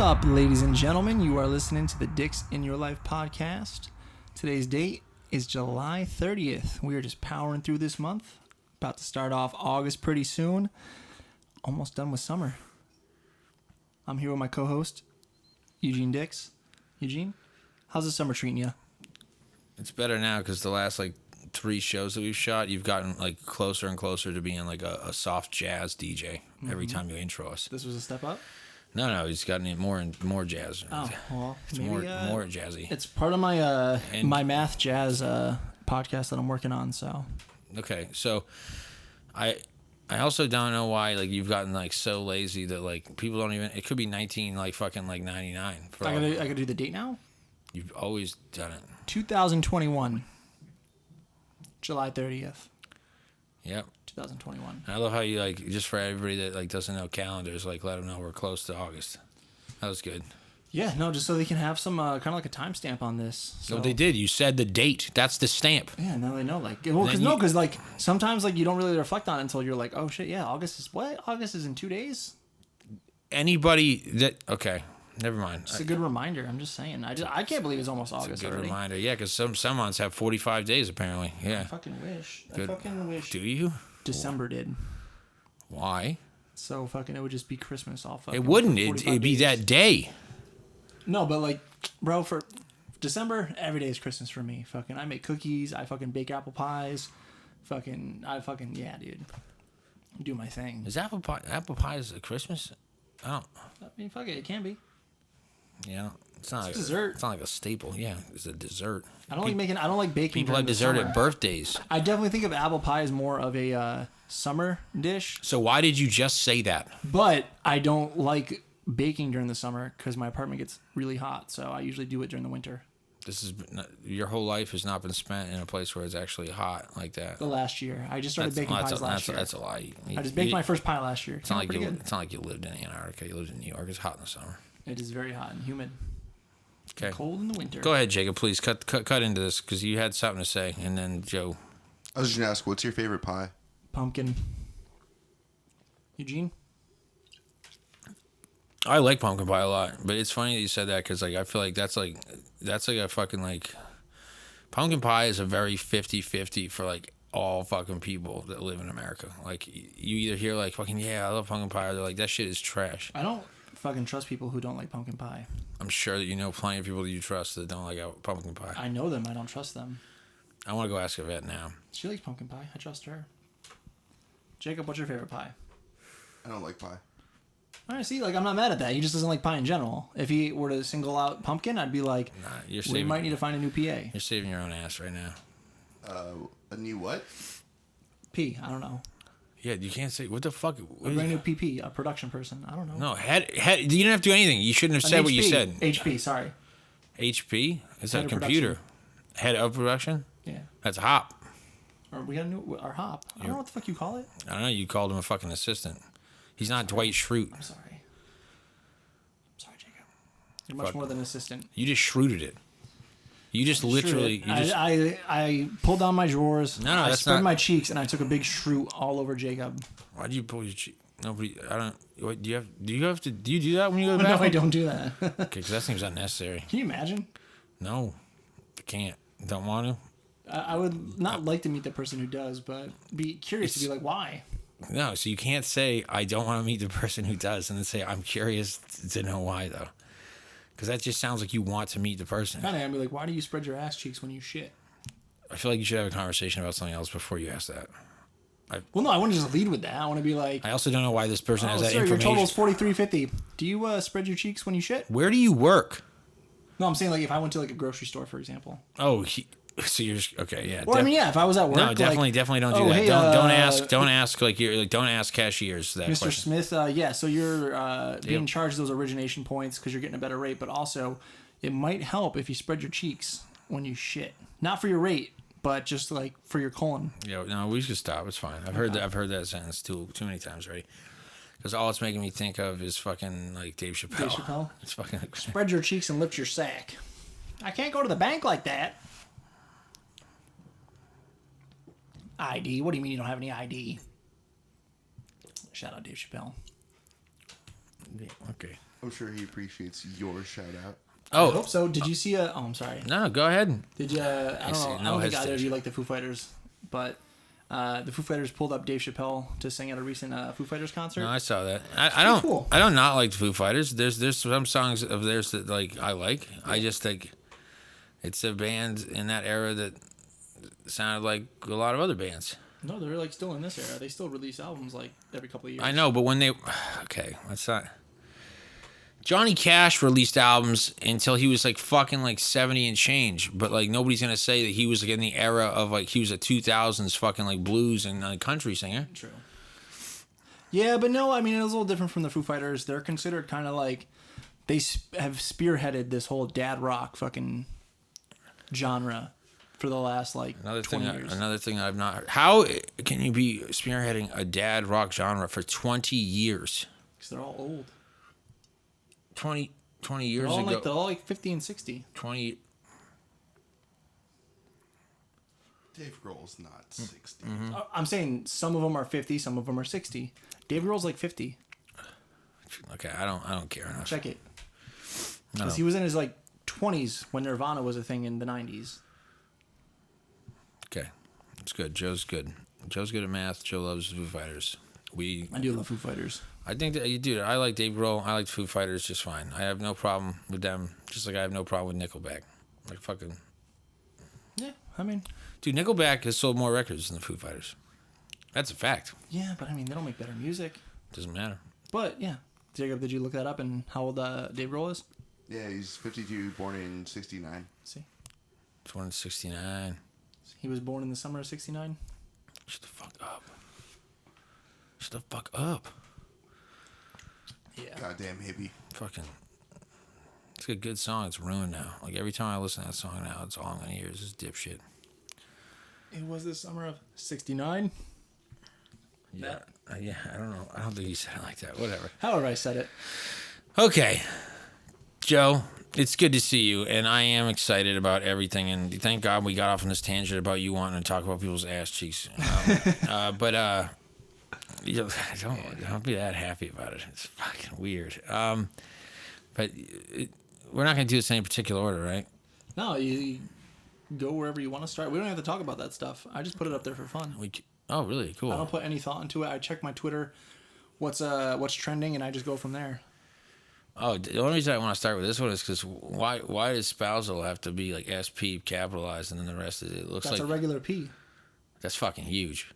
up, ladies and gentlemen? You are listening to the Dicks in Your Life podcast. Today's date is July 30th. We are just powering through this month. About to start off August pretty soon. Almost done with summer. I'm here with my co-host, Eugene Dix. Eugene, how's the summer treating you? It's better now because the last 3 shows that we've shot, you've gotten closer and closer to being like a soft jazz DJ every time you intro us. This was a step up? No, he's gotten it more and more jazz. Oh, well, it's maybe, more jazzy. It's part of my my math jazz podcast that I'm working on. So okay, so I also don't know why you've gotten so lazy that people don't even. It could be 99. I gotta do the date now. You've always done it. 2021, July 30th. Yep. 2021. I love how you just for everybody that doesn't know calendars, let them know we're close to August. That was good. Yeah, no, just so they can have some kind of like a timestamp on this. So. No, they did. You said the date. That's the stamp. Yeah, now they know. Because sometimes you don't really reflect on it until you're like, oh shit, yeah, August is what? August is in 2 days. Anybody that never mind. It's a good reminder. I'm just saying. I can't believe it's almost August already. It's a good reminder. Yeah, because some months have 45 days apparently. Yeah. I fucking wish. Good. I fucking wish. Do you? December did. Why? So fucking it would just be Christmas all fucking. It wouldn't. It'd be that day. No, but bro, for December, every day is Christmas for me. Fucking, I make cookies. I fucking bake apple pies. Yeah, dude. Do my thing. Is apple pies a Christmas? I mean, fuck it. It can be. Yeah, it's not a dessert. It's not like a staple. Yeah, it's a dessert. I don't like baking. People have dessert at birthdays. I definitely think of apple pie as more of a summer dish. So why did you just say that? But I don't like baking during the summer because my apartment gets really hot. So I usually do it during the winter. Your whole life has not been spent in a place where it's actually hot like that. The last year, I just started baking pies last year. That's a lie. I just baked my first pie last year. It's not like you lived in Antarctica. You lived in New York. It's hot in the summer. It is very hot and humid. Okay. Cold in the winter. Go ahead, Jacob. Please cut into this because you had something to say, and then Joe. I was just gonna ask, what's your favorite pie? Pumpkin. Eugene? I like pumpkin pie a lot, but it's funny that you said that because I feel like that's a fucking pumpkin pie is a very 50-50 for all fucking people that live in America. You either hear fucking yeah, I love pumpkin pie, or they're like that shit is trash. I don't fucking trust people who don't like pumpkin pie. I'm sure that you know plenty of people that you trust that don't like pumpkin pie. I know them. I don't trust them. I want to go ask Yvette now. She likes pumpkin pie. I trust her. Jacob, what's your favorite pie? I don't like pie. All right, see, I'm not mad at that. He just doesn't like pie in general. If he were to single out pumpkin, I'd be like, we might need to find a new PA. You're saving your own ass right now. A new what? P, I don't know. Yeah, you can't say, what the fuck? A brand new PP, a production person. I don't know. No, you didn't have to do anything. You shouldn't have said what you said. HP, sorry. HP? Is that a computer? Head of production? Yeah. That's Hop. Or we got our Hop. I don't know what the fuck you call it. I don't know. You called him a fucking assistant. He's not Dwight Schrute. I'm sorry, Jacob. You're much more than an assistant. You just shrooted it. You just literally. I pulled down my drawers. No, I that's spread not. my cheeks and I took a big shroot all over Jacob. Why do you pull your cheek? Nobody. I don't. What, do you do that when you go to the bathroom? No, I don't do that. Okay, because that seems unnecessary. Can you imagine? No, I can't. Don't want to. I would not like to meet the person who does, but be curious to be like, why? No, so you can't say I don't want to meet the person who does, and then say I'm curious to know why though. Because that just sounds like you want to meet the person. Kind of, I'd be like, why do you spread your ass cheeks when you shit? I feel like you should have a conversation about something else before you ask that. Well, no, I want to just lead with that. I want to be like... I also don't know why this person has that sir, information. your total is $43.50. Do you spread your cheeks when you shit? Where do you work? No, I'm saying if I went to a grocery store, for example. Oh, so you're just... Okay, yeah. Or if I was at work... No, definitely don't do that. Hey, don't ask don't ask cashiers that Mr. question. Smith, yeah, so you're being charged those origination points because you're getting a better rate, but also it might help if you spread your cheeks when you shit. Not for your rate, but just for your colon. Yeah, no, we should stop. It's fine. I've heard that sentence too many times already. Because all it's making me think of is fucking Dave Chappelle. Dave Chappelle? It's fucking spread your cheeks and lift your sack. I can't go to the bank like that. ID? What do you mean you don't have any ID? Shout out Dave Chappelle. Okay. I'm sure he appreciates your shout out. I hope so. Did you see Oh, I'm sorry. No, go ahead. Did you? I don't know. I don't think either of you hesitation. like the Foo Fighters, but the Foo Fighters pulled up Dave Chappelle to sing at a recent Foo Fighters concert. No, I saw that. I don't. Cool. I don't not like the Foo Fighters. There's some songs of theirs that like I like. Yeah. I just think it's a band in that era that sounded like a lot of other bands. No, they're like still in this era. They still release albums like every couple of years. I know, but when they let's not. Johnny Cash released albums until he was like fucking like 70 and change, but like nobody's gonna say that he was like in the era of like he was a 2000s fucking like blues and country singer. True. Yeah, but no, I mean it was a little different from the Foo Fighters. They're considered kind of like they have spearheaded this whole dad rock fucking genre for the last like 20 years. Another thing I've not heard. How can you be spearheading a dad rock genre for 20 years? Because they're all old. 20 years ago. They're all like 50 and 60. 20. Dave Grohl's not 60. Mm-hmm. I'm saying some of them are 50, some of them are 60. Dave Grohl's like 50. Okay, I don't care enough. Check it. No. Because he was in his like 20s when Nirvana was a thing in the 90s. Okay, it's good. Joe's good. Joe's good at math. Joe loves Foo Fighters. I do love Foo Fighters. I think that you do. I like Dave Grohl. I like Foo Fighters just fine. I have no problem with them. Just like I have no problem with Nickelback. Like fucking. Yeah, I mean. Dude, Nickelback has sold more records than the Foo Fighters. That's a fact. Yeah, but I mean they don't make better music. Doesn't matter. But yeah, Jacob, did you look that up and how old Dave Grohl is? Yeah, he's 52, born in 69. See, 269. he was born in the summer of '69. Shut the fuck up. Shut the fuck up. Yeah. Goddamn hippie. Fucking. It's a good song. It's ruined now. Like every time I listen to that song now, it's all I'm gonna hear is this dipshit. It was the summer of '69. Yeah. Yeah. I don't know. I don't think he said it like that. Whatever. However, I said it. Okay. Joe, it's good to see you, and I am excited about everything. And thank God we got off on this tangent about you wanting to talk about people's ass cheeks. But you know, don't be that happy about it. It's fucking weird. But we're not going to do this in any particular order, right? No, you go wherever you want to start. We don't have to talk about that stuff. I just put it up there for fun. Oh, really? Cool. I don't put any thought into it. I check my Twitter, what's trending, and I just go from there. Oh, the only reason I want to start with this one is because why does spousal have to be like SP capitalized and then the rest of it looks That's like a regular P. That's fucking huge.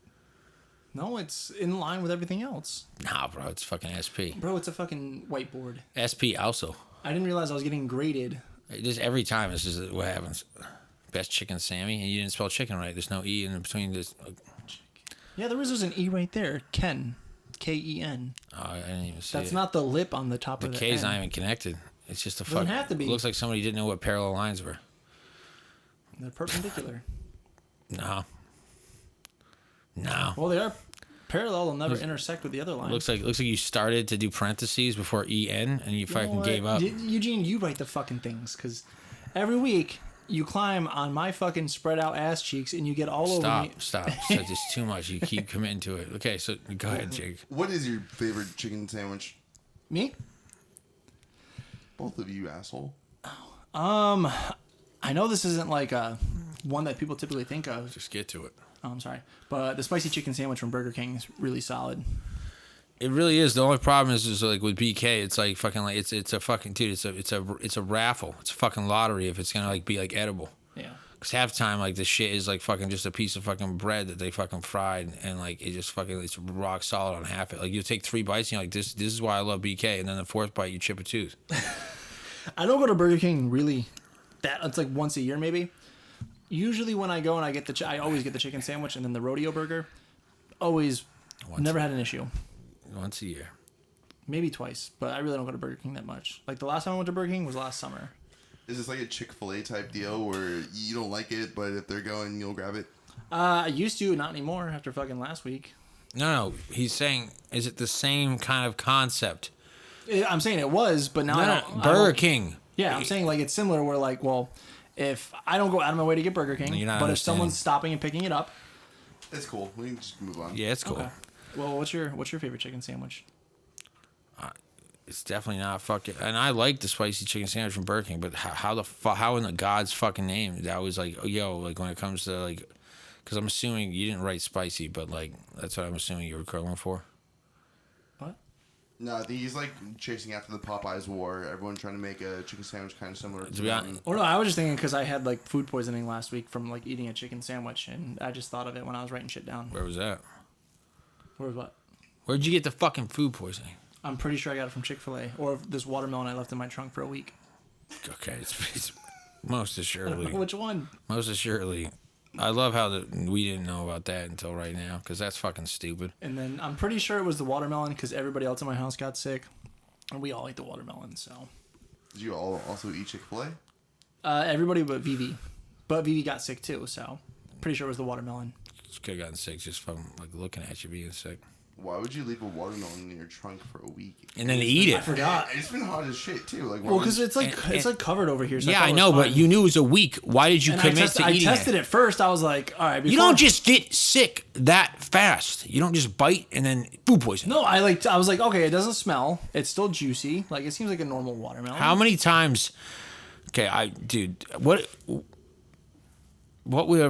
No, it's in line with everything else. Nah, bro, it's fucking SP. Bro, it's a fucking whiteboard. SP also. I didn't realize I was getting graded. Just every time this is what happens. Best chicken Sammy, and you didn't spell chicken right. There's no E in between this. Yeah, there's an E right there. Ken. K-E-N. Oh, I didn't even see That's it. not the lip on the top of the K's N. not even connected. It's just a Doesn't fuck. have to be. It looks like somebody didn't know what parallel lines were. They're perpendicular. No. Well, they are parallel. They'll never intersect with the other line. Looks like you started to do parentheses before EN and you fucking gave up. Eugene, you write the fucking things because every week you climb on my fucking spread out ass cheeks and you get all over me. Stop. It's too much. You keep committing to it. Okay, so go ahead, Jake. What is your favorite chicken sandwich? Me? Both of you, asshole. I know this isn't like a one that people typically think of. Just get to it. Oh, I'm sorry. But the spicy chicken sandwich from Burger King is really solid. It really is. The only problem is like with BK, it's like fucking like it's a fucking dude. It's a raffle. It's a fucking lottery if it's gonna like be like edible. Yeah. Cause half the time like the shit is like fucking just a piece of fucking bread that they fucking fried and like it just fucking it's rock solid on half it. Like you take 3 bites and you're like this is why I love BK, and then the 4th bite you chip a tooth. I don't go to Burger King really. It's like once a year maybe. Usually when I go and I get I always get the chicken sandwich and then the rodeo burger. Always, never had an issue. Once a year. Maybe twice, but I really don't go to Burger King that much. Like the last time I went to Burger King was last summer. Is this like a Chick-fil-A type deal where you don't like it, but if they're going, you'll grab it? I used to, not anymore after fucking last week. No. He's saying, is it the same kind of concept? I'm saying it was, but now I don't. Burger King. Yeah, I'm saying like it's similar where like, well, if I don't go out of my way to get Burger King, but if someone's stopping and picking it up. It's cool. We can just move on. Yeah, it's cool. Okay. Well, what's your favorite chicken sandwich? it's definitely not fucking. And I like the spicy chicken sandwich from Burger King, but how in the God's fucking name that was like, oh, yo, like when it comes to like, because I'm assuming you didn't write spicy, but like that's what I'm assuming you were going for. What? No, I think he's like chasing after the Popeyes war. Everyone trying to make a chicken sandwich kind of similar to be them. honest- Oh no, I was just thinking because I had like food poisoning last week from like eating a chicken sandwich, and I just thought of it when I was writing shit down. Where was that? Where was what? Where'd you get the fucking food poisoning? I'm pretty sure I got it from Chick-fil-A or this watermelon I left in my trunk for a week. Okay, it's most assuredly. Which one? Most assuredly. I love how we didn't know about that until right now, because that's fucking stupid. And then I'm pretty sure it was the watermelon because everybody else in my house got sick, and we all ate the watermelon. So. Did you all also eat Chick-fil-A? Everybody but Vivi, but Vivi got sick too. So pretty sure it was the watermelon. You could have gotten sick just from like looking at you being sick. Why would you leave a watermelon in your trunk for a week? And then eat I it. forgot. It's been hot as shit too. Like, Well, because it's like covered over here. So Yeah, thought I it was know, fine. but you knew it was a week. Why did you And commit to I eating tested it first. I was like, all right. You before- don't just get sick that fast. You don't just bite and then food poison. No, I was like, okay, it doesn't smell. It's still juicy. Like it seems like a normal watermelon. How many times? Okay, what would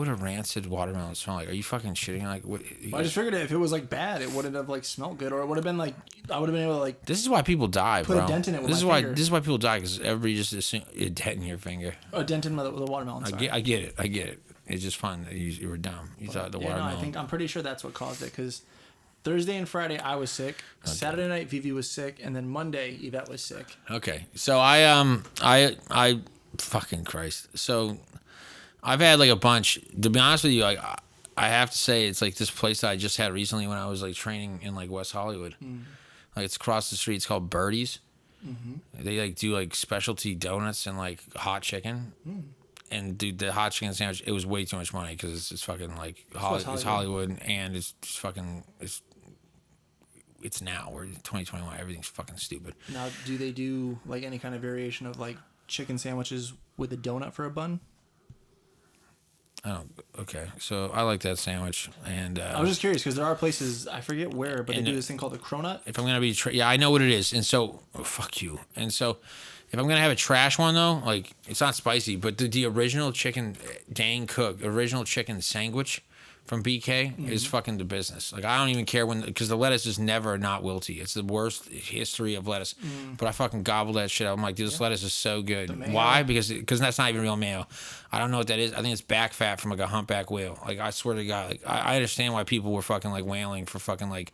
a rancid watermelon smell like? Are you fucking shitting? Like, what? Well, I just figured if it was like bad, it wouldn't have like smelled good, or it would have been like I would have been able to like This is why people die, put bro. a dent in it with this my is finger. why people die, because everybody just assume a dent in your finger. a dent in with a watermelon. Sorry. I get it. It's just fun that you were dumb. You thought the Yeah, no, watermelon. I'm pretty sure that's what caused it because Thursday and Friday I was sick. Saturday night Vivi was sick, and then Monday Yvette was sick. Okay, so I fucking Christ. So I've had like a bunch. To be honest with you, I have to say it's like this place that I just had recently when I was like training in like West Hollywood. Like it's across the street. It's called Birdie's. They like do like specialty donuts and like hot chicken. And dude, the hot chicken sandwich, it was way too much money because it's fucking like it's Hollywood, and it's just fucking it's now we're in 2021. Everything's fucking stupid. Now, do they do like any kind of variation of like chicken sandwiches with a donut for a bun? Oh, okay. So I like that sandwich, and I was just curious because there are places I forget where, but they And do this thing called a cronut. if I'm gonna be, yeah, I know what it is, and so fuck you. And so if I'm gonna have a trash one though, like it's not spicy, but the original chicken Dane Cook original chicken sandwich from BK is fucking the business. Like I don't even care because the lettuce is never not wilty. It's the worst history of lettuce, but I fucking gobble that shit up. I'm like, dude, this lettuce is so good. mayo. Why? Because that's not even real mayo. I don't know what that is. I think it's back fat from like a humpback whale. Like I swear to God, like I understand why people were fucking like wailing for fucking like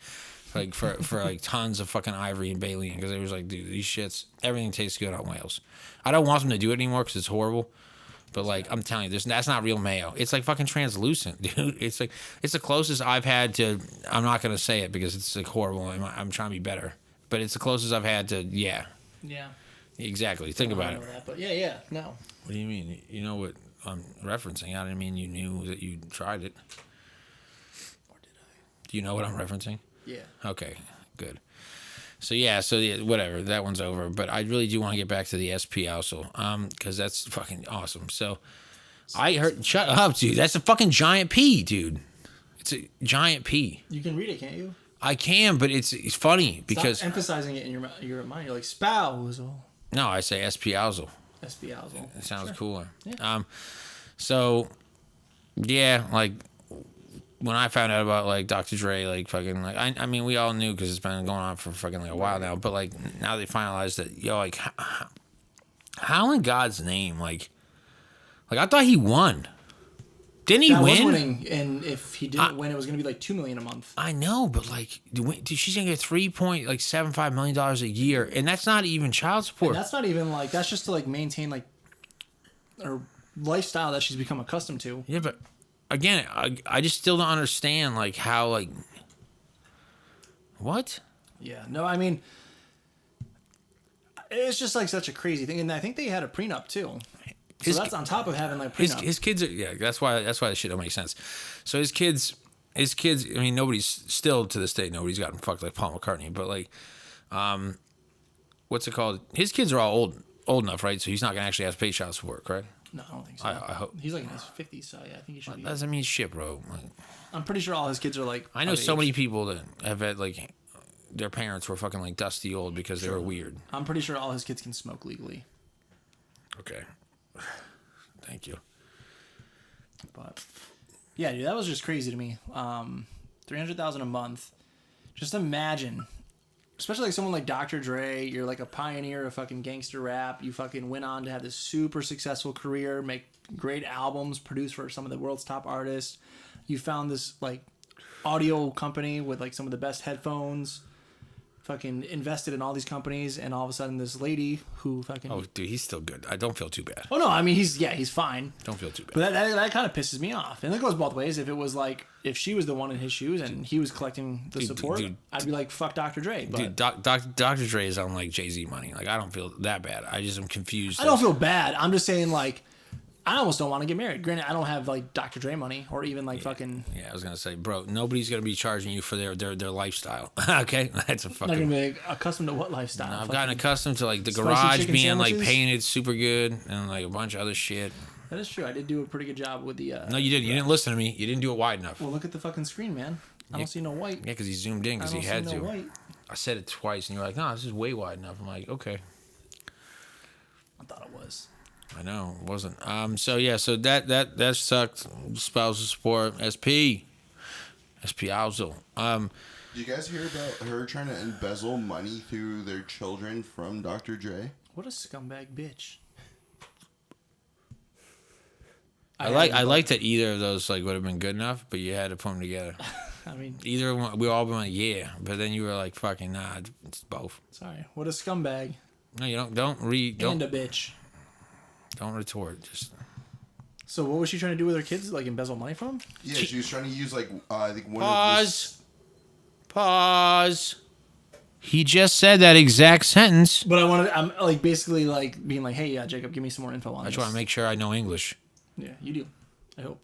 for like tons of fucking ivory and baleen, because it was like, dude, these shits, everything tastes good on whales. I don't want them to do it anymore because it's horrible. But like I'm telling you, that's not real mayo. It's like fucking translucent, dude. It's like it's the closest I've had to. I'm not gonna say it because it's like horrible. I'm trying to be better, but it's the closest I've had to. Yeah, Yeah. exactly. Think about it. That, but yeah, no. What do you mean? You know what I'm referencing? I didn't mean you knew that you tried it. Or did I? Do you know what I'm referencing? Yeah. Okay, good. So yeah, whatever, that one's over. But I really do want to get back to the SP also, because that's fucking awesome. So I heard, shut up, dude. That's a fucking giant P, dude. It's a giant P. You can read it, can't you? I can, but it's funny because Stop emphasizing it in your mind. You're like spousal. no, I say SP also. Espiazzle. It sounds Sure. cooler. Yeah. So yeah, like when I found out about like Dr. Dre, like fucking like I mean we all knew because it's been going on for fucking like a while now, but like now they finalized it. Yo, like how in God's name, like I thought he won. Didn't he That was win? winning, and if he didn't win, it was going to be like $2 million a month. I know, but like, dude, she's gonna get $3.75 million a year, and that's not even child support. And that's not even like that's just to like maintain like her lifestyle that she's become accustomed to. Yeah, but again, I just still don't understand like how like what? Yeah. No, I mean, it's just like such a crazy thing, and I think they had a prenup too. So that's on top of having like prenup. His kids are, yeah, that's why the shit don't make sense. So his kids, I mean, nobody's still to this day, nobody's gotten fucked like Paul McCartney, but like, what's it called? His kids are all old enough, right? So he's not gonna actually have to pay child support, correct? No, I don't think so. I hope. He's like in his 50s, so yeah, I think he should That be. doesn't mean shit, bro. Like, I'm pretty sure all his kids are like. I know of so age. many people that have had like their parents were fucking like dusty old because they were weird. I'm pretty sure all his kids can smoke legally. Okay. Thank you. But yeah, dude, that was just crazy to me. $300,000 a month. Just imagine, especially like someone like Dr. Dre. You're like a pioneer of fucking gangster rap. You fucking went on to have this super successful career, make great albums, produce for some of the world's top artists. You found this like audio company with like some of the best headphones. Fucking invested in all these companies, and all of a sudden this lady who fucking... Oh, dude, he's still good. I don't feel too bad. Oh, no, I mean, he's fine. Don't feel too bad. But that kind of pisses me off. And it goes both ways. If it was like, if she was the one in his shoes and he was collecting the support, I'd be like, fuck Dr. Dre. But dude, Dr. Dre is on like Jay-Z money. Like, I don't feel that bad. I just am confused. I don't feel bad. I'm just saying, like, I almost don't want to get married. Granted, I don't have like Dr. Dre money or even like fucking... Yeah, I was going to say, bro, nobody's going to be charging you for their lifestyle. Okay? That's a fucking... Not going to be like, accustomed to what lifestyle? I've gotten accustomed to like the spicy garage chicken being sandwiches? like painted super good and like a bunch of other shit. That is true. I did do a pretty good job with the... No, you didn't. You didn't listen to me. You didn't do it wide enough. Well, look at the fucking screen, man. I don't see no white. Yeah, because he zoomed in because I he don't had see to. no white. I said it twice and you were like, no, this is way wide enough. I'm like, okay. I thought it was. I know it wasn't. So that sucked. Spousal support. SP also. Did you guys hear about her trying to embezzle money through their children from Dr. Dre? What a scumbag bitch. I like that either of those like would have been good enough, but you had to put them together. I mean, Either one, we all been like, yeah, but then you were like, fucking nah, it's both. sorry. What a scumbag. No, you don't And a bitch. don't retort. Just So what was she trying to do with her kids? Like embezzle money from? Yeah, she was trying to use like I think one Pause. He just said that exact sentence. But I'm like basically like being like, hey, yeah, Jacob, give me some more info on I this. just want to make sure I know English. Yeah, you do. I hope.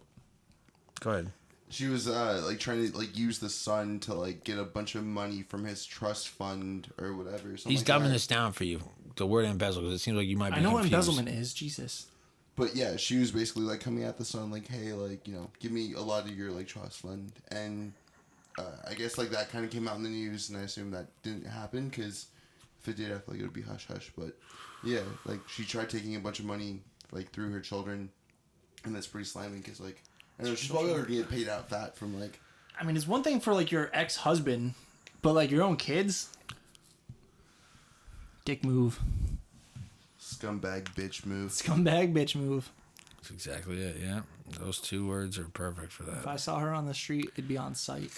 Go ahead. She was like trying to like use the son to like get a bunch of money from his trust fund or whatever. He's like dumbing that. this down for you. The word embezzle, because it seems like you might be I know what confused. embezzlement is. Jesus. But yeah, she was basically like coming at the son like, hey, like, you know, give me a lot of your like trust fund. And I guess like that kind of came out in the news, and I assume that didn't happen because if it did, I feel like it would be hush hush. But yeah, like she tried taking a bunch of money like through her children, and that's pretty slimy because like I know she's probably already getting paid out fat from like. I mean, it's one thing for like your ex-husband, but like your own kids. Dick move. Scumbag bitch move. Scumbag bitch move. That's exactly it, yeah. Those two words are perfect for If that. I saw her on the street, it'd be on sight.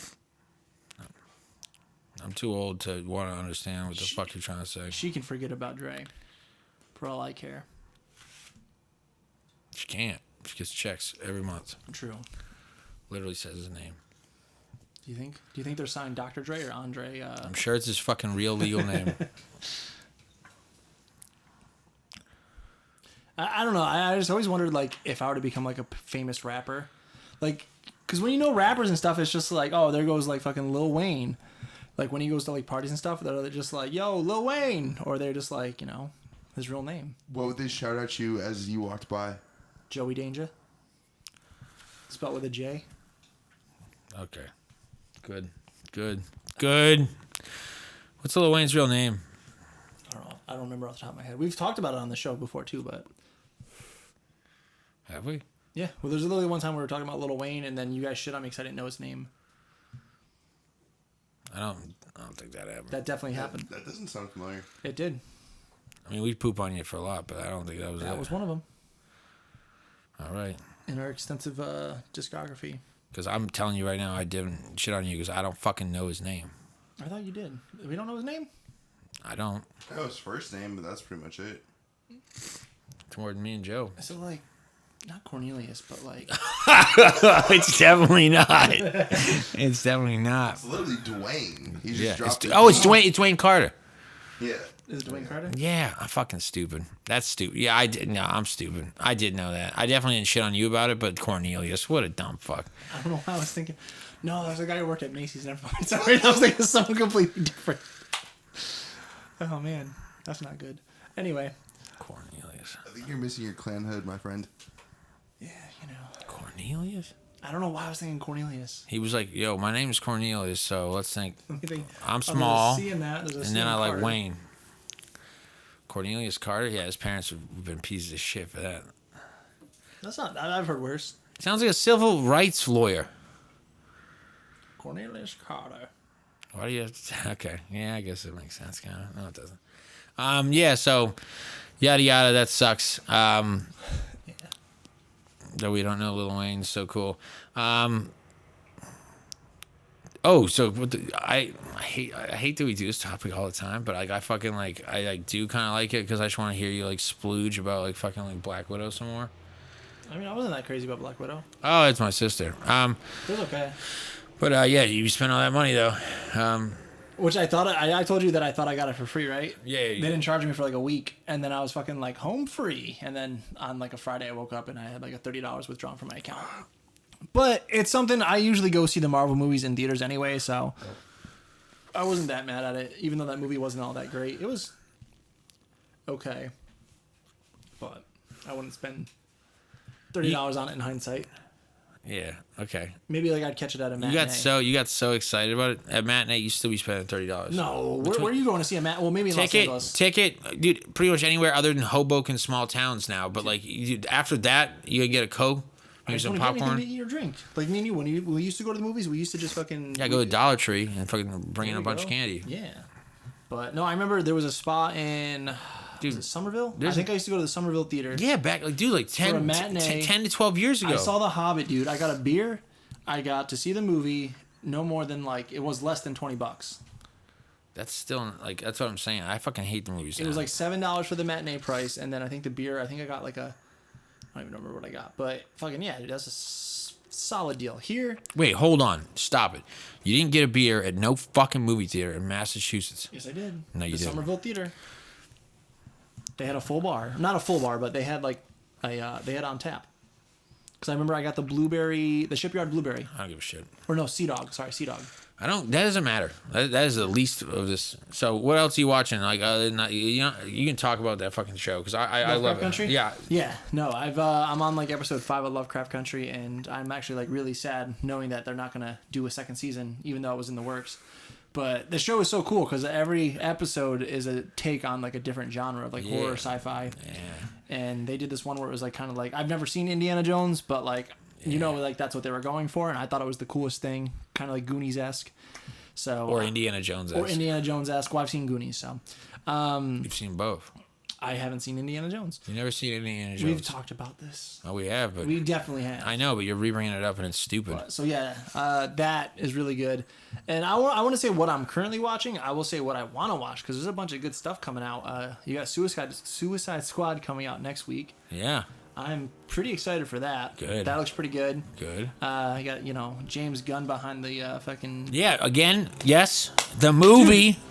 I'm too old to want to understand what the fuck you're trying to say. She can forget about Dre. For all I care. She can't. She gets checks every month. True. Literally says his name. Do you think they're signed Dr. Dre or Andre? I'm sure it's his fucking real legal name. I don't know. I just always wondered, like, if I were to become, like, a famous rapper. Like, because when you know rappers and stuff, it's just like, oh, there goes, like, fucking Lil Wayne. Like, when he goes to, like, parties and stuff, they're just like, yo, Lil Wayne. Or they're just like, you know, his real name. What would they shout at you as you walked by? Joey Danger. Spelled with a J. Okay. Good. What's Lil Wayne's real name? I don't know. I don't remember off the top of my head. We've talked about it on the show before, too, but... Have we? Yeah. Well, there's literally one time we were talking about Lil Wayne, and then you guys shit on me because I didn't know his name. I don't think that happened. That definitely happened. That doesn't sound familiar. It did. I mean, we poop on you for a lot, but I don't think that was it. That was one of them. All right. In our extensive discography. Because I'm telling you right now, I didn't shit on you because I don't fucking know his name. I thought you did. We don't know his name? I don't. I know his first name, but that's pretty much it. It's more than me and Joe. So, like, not Cornelius, but, like... It's definitely not. It's definitely not. It's literally Dwayne. He just Yeah. dropped it. It's Dwayne. It's Dwayne Carter. Yeah. Is it Dwayne Carter? Yeah, I'm fucking stupid. That's stupid. Yeah, I did. No, I'm stupid. I did know that. I definitely didn't shit on you about it, but Cornelius, what a dumb fuck. I don't know why I was thinking... No, there's a guy who worked at Macy's. Never mind. Sorry, I was thinking of someone completely different. Oh, man. That's not good. Anyway. Cornelius. I think you're missing your clan hood, my friend. Yeah, you know. Cornelius? I don't know why I was thinking Cornelius. He was like, "Yo, my name is Cornelius, so let's think. Let me think. I'm small, There's a C in that. There's a and C then in I like Carter. Wayne." Cornelius Carter. Yeah, his parents have been pieces of shit for that. That's not. I've heard worse. Sounds like a civil rights lawyer. Cornelius Carter. Why do you have to? Okay, yeah, I guess it makes sense, kind of. No, it doesn't. Yeah. So, yada yada. That sucks. That we don't know Lil Wayne. So cool. Oh, so I hate that we do this topic all the time, but like I fucking like I do kind of like it because I just want to hear you like splooge about like fucking like Black Widow some more. I mean, I wasn't that crazy about Black Widow. Oh, it's my sister. It was okay. But yeah, you spent all that money though. Which I thought I told you that I thought I got it for free, right? Yeah. They didn't charge me for like a week, and then I was fucking like home free, and then on like a Friday I woke up and I had like a $30 withdrawn from my account. But it's something I usually go see the Marvel movies in theaters anyway, so I wasn't that mad at it, even though that movie wasn't all that great. It was okay, but I wouldn't spend $30 on it in hindsight. Yeah. Okay. Maybe like I'd catch it at a matinee. You got so excited about it at matinee. You still be spending $30. No, where are you going to see a matinee? Well, maybe in Los Angeles. Ticket, dude. Pretty much anywhere other than Hoboken, small towns now. But like after that, you can get a Coke, maybe some popcorn. To eat or drink. Like me and you, when we used to go to the movies, we used to just fucking Go to Dollar Tree and fucking bring in a bunch of candy. Yeah, but no, I remember there was a spot in. Dude, was it Somerville? I think I used to go to the Somerville Theater. Yeah, back like 10 to 12 years ago. I saw The Hobbit, dude. I got a beer. I got to see the movie. No more than like it was less than $20. That's still like that's what I'm saying. I fucking hate the movies. It was like $7 for the matinee price, and then I think the beer. I think I got like a. I don't even remember what I got, but fucking yeah, dude, that's a solid deal. Here. Wait, hold on, stop it. You didn't get a beer at no fucking movie theater in Massachusetts. Yes, I did. No, you didn't. The Somerville Theater. They had a full bar, not a full bar, but they had like they had on tap. Because I remember I got the Shipyard Blueberry. I don't give a shit. Or no, Sea Dog. Sorry, Sea Dog. I don't. That doesn't matter. That is the least of this. So what else are you watching? Like, you can talk about that fucking show because I love it. Country? Yeah. Yeah. No, I'm on like episode 5 of Lovecraft Country, and I'm actually like really sad knowing that they're not gonna do a second season, even though it was in the works. But the show is so cool because every episode is a take on like a different genre of like horror, sci-fi. Yeah. And they did this one where it was like kind of like I've never seen Indiana Jones, but like like that's what they were going for, and I thought it was the coolest thing, kind of like Goonies-esque. So or Indiana Jones-esque. Or Indiana Jones-esque. Well, I've seen Goonies, so you've seen both. I haven't seen Indiana Jones. You never seen Indiana Jones? We've talked about this. Oh, we have, but we definitely have. I know, but you're re-bringing it up, and it's stupid. So yeah, that is really good. And I want to say what I'm currently watching. I will say what I want to watch because there's a bunch of good stuff coming out. You got Suicide Squad coming out next week. Yeah. I'm pretty excited for that. Good. That looks pretty good. Good. I got James Gunn behind the fucking. Yeah. Again, yes, the movie. Dude.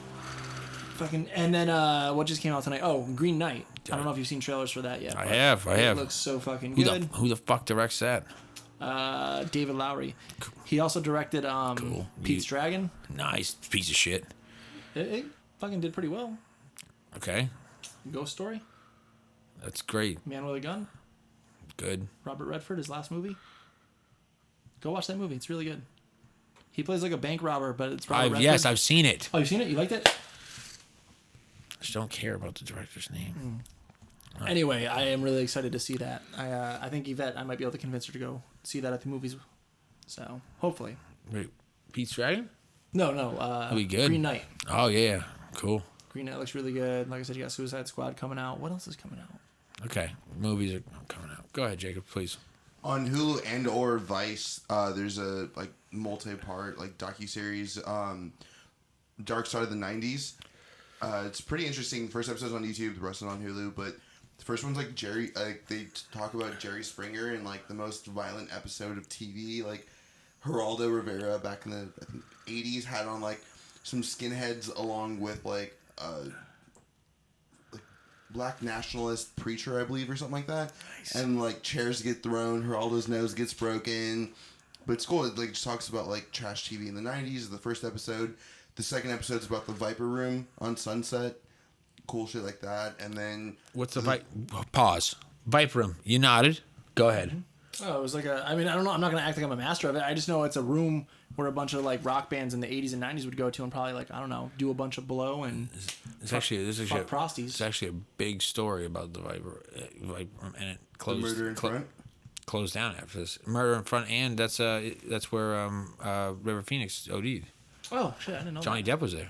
Fucking, and then what just came out tonight? Oh, Green Knight. I don't know if you've seen trailers for that yet. I have. It looks so fucking good. Who the fuck directs that? David Lowery. He also directed Pete's Dragon. Nice piece of shit. It fucking did pretty well. Okay. Ghost Story. That's great. Man with a Gun. Good. Robert Redford, his last movie. Go watch that movie. It's really good. He plays like a bank robber, but it's Robert Redford. Yes, I've seen it. Oh, you've seen it? You liked it? I just don't care about the director's name. Anyway, I am really excited to see that. I think Yvette, I might be able to convince her to go see that at the movies. So, hopefully. Wait, Pete's Dragon? No. We good? Green Knight. Oh, yeah. Cool. Green Knight looks really good. Like I said, you got Suicide Squad coming out. What else is coming out? Okay. Movies are coming out. Go ahead, Jacob, please. On Hulu and or Vice, there's a like multi-part like docuseries, Dark Side of the 90s. It's pretty interesting. First episode's on YouTube, the rest is on Hulu, but the first one's like they talk about Jerry Springer and like the most violent episode of TV. Like Geraldo Rivera back in the 80s had on like some skinheads along with like black nationalist preacher, I believe, or something like that. Nice. And like chairs get thrown, Geraldo's nose gets broken. But it's cool. It like just talks about like trash TV in the 90s. The first episode. The second episode's about the Viper Room on Sunset. Cool shit like that. And then what's the Pause. Viper Room. You nodded. Go ahead. Oh, it was like I mean, I don't know. I'm not gonna act like I'm a master of it. I just know it's a room where a bunch of like rock bands in the 80s and 90s would go to and probably like I don't know, do a bunch of blow and It's actually prosties. It's actually a big story about the Viper, and it closed. The murder in front. Closed down after this murder in front, and that's where River Phoenix OD'd. Oh shit, I didn't know. Johnny Depp was there.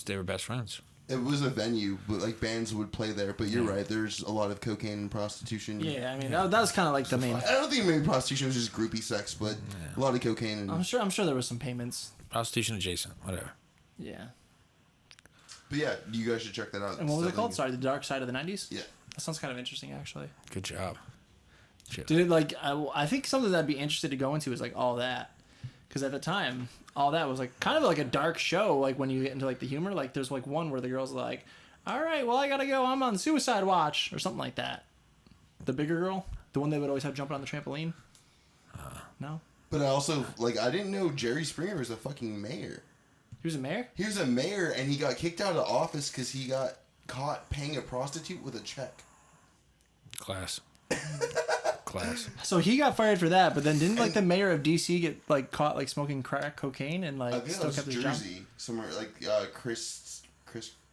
They were best friends. It was a venue, but like bands would play there. But you're right. There's a lot of cocaine and prostitution. Yeah, I mean that was kind of like the main. I don't think maybe prostitution was just groupie sex, but a lot of cocaine and. I'm sure there was some payments. Prostitution adjacent, whatever. Yeah. But yeah, you guys should check that out. And what was it called? Sorry, The Dark Side of the 90s? Yeah. That sounds kind of interesting, actually. Good job. Shit. Did it like? I think something that I'd be interested to go into is like All That, because at the time, All That was like kind of like a dark show. Like when you get into like the humor, like there's like one where the girl's like, "All right, well I gotta go. I'm on suicide watch" or something like that. The bigger girl, the one they would always have jumping on the trampoline. No. But I also I didn't know Jerry Springer was a fucking mayor. He was a mayor. He was a mayor, and he got kicked out of office because he got caught paying a prostitute with a check. Class. So he got fired for that, but then didn't like the mayor of DC get like caught like smoking crack cocaine and I like think still that kept was his job? Jersey, somewhere like Chris.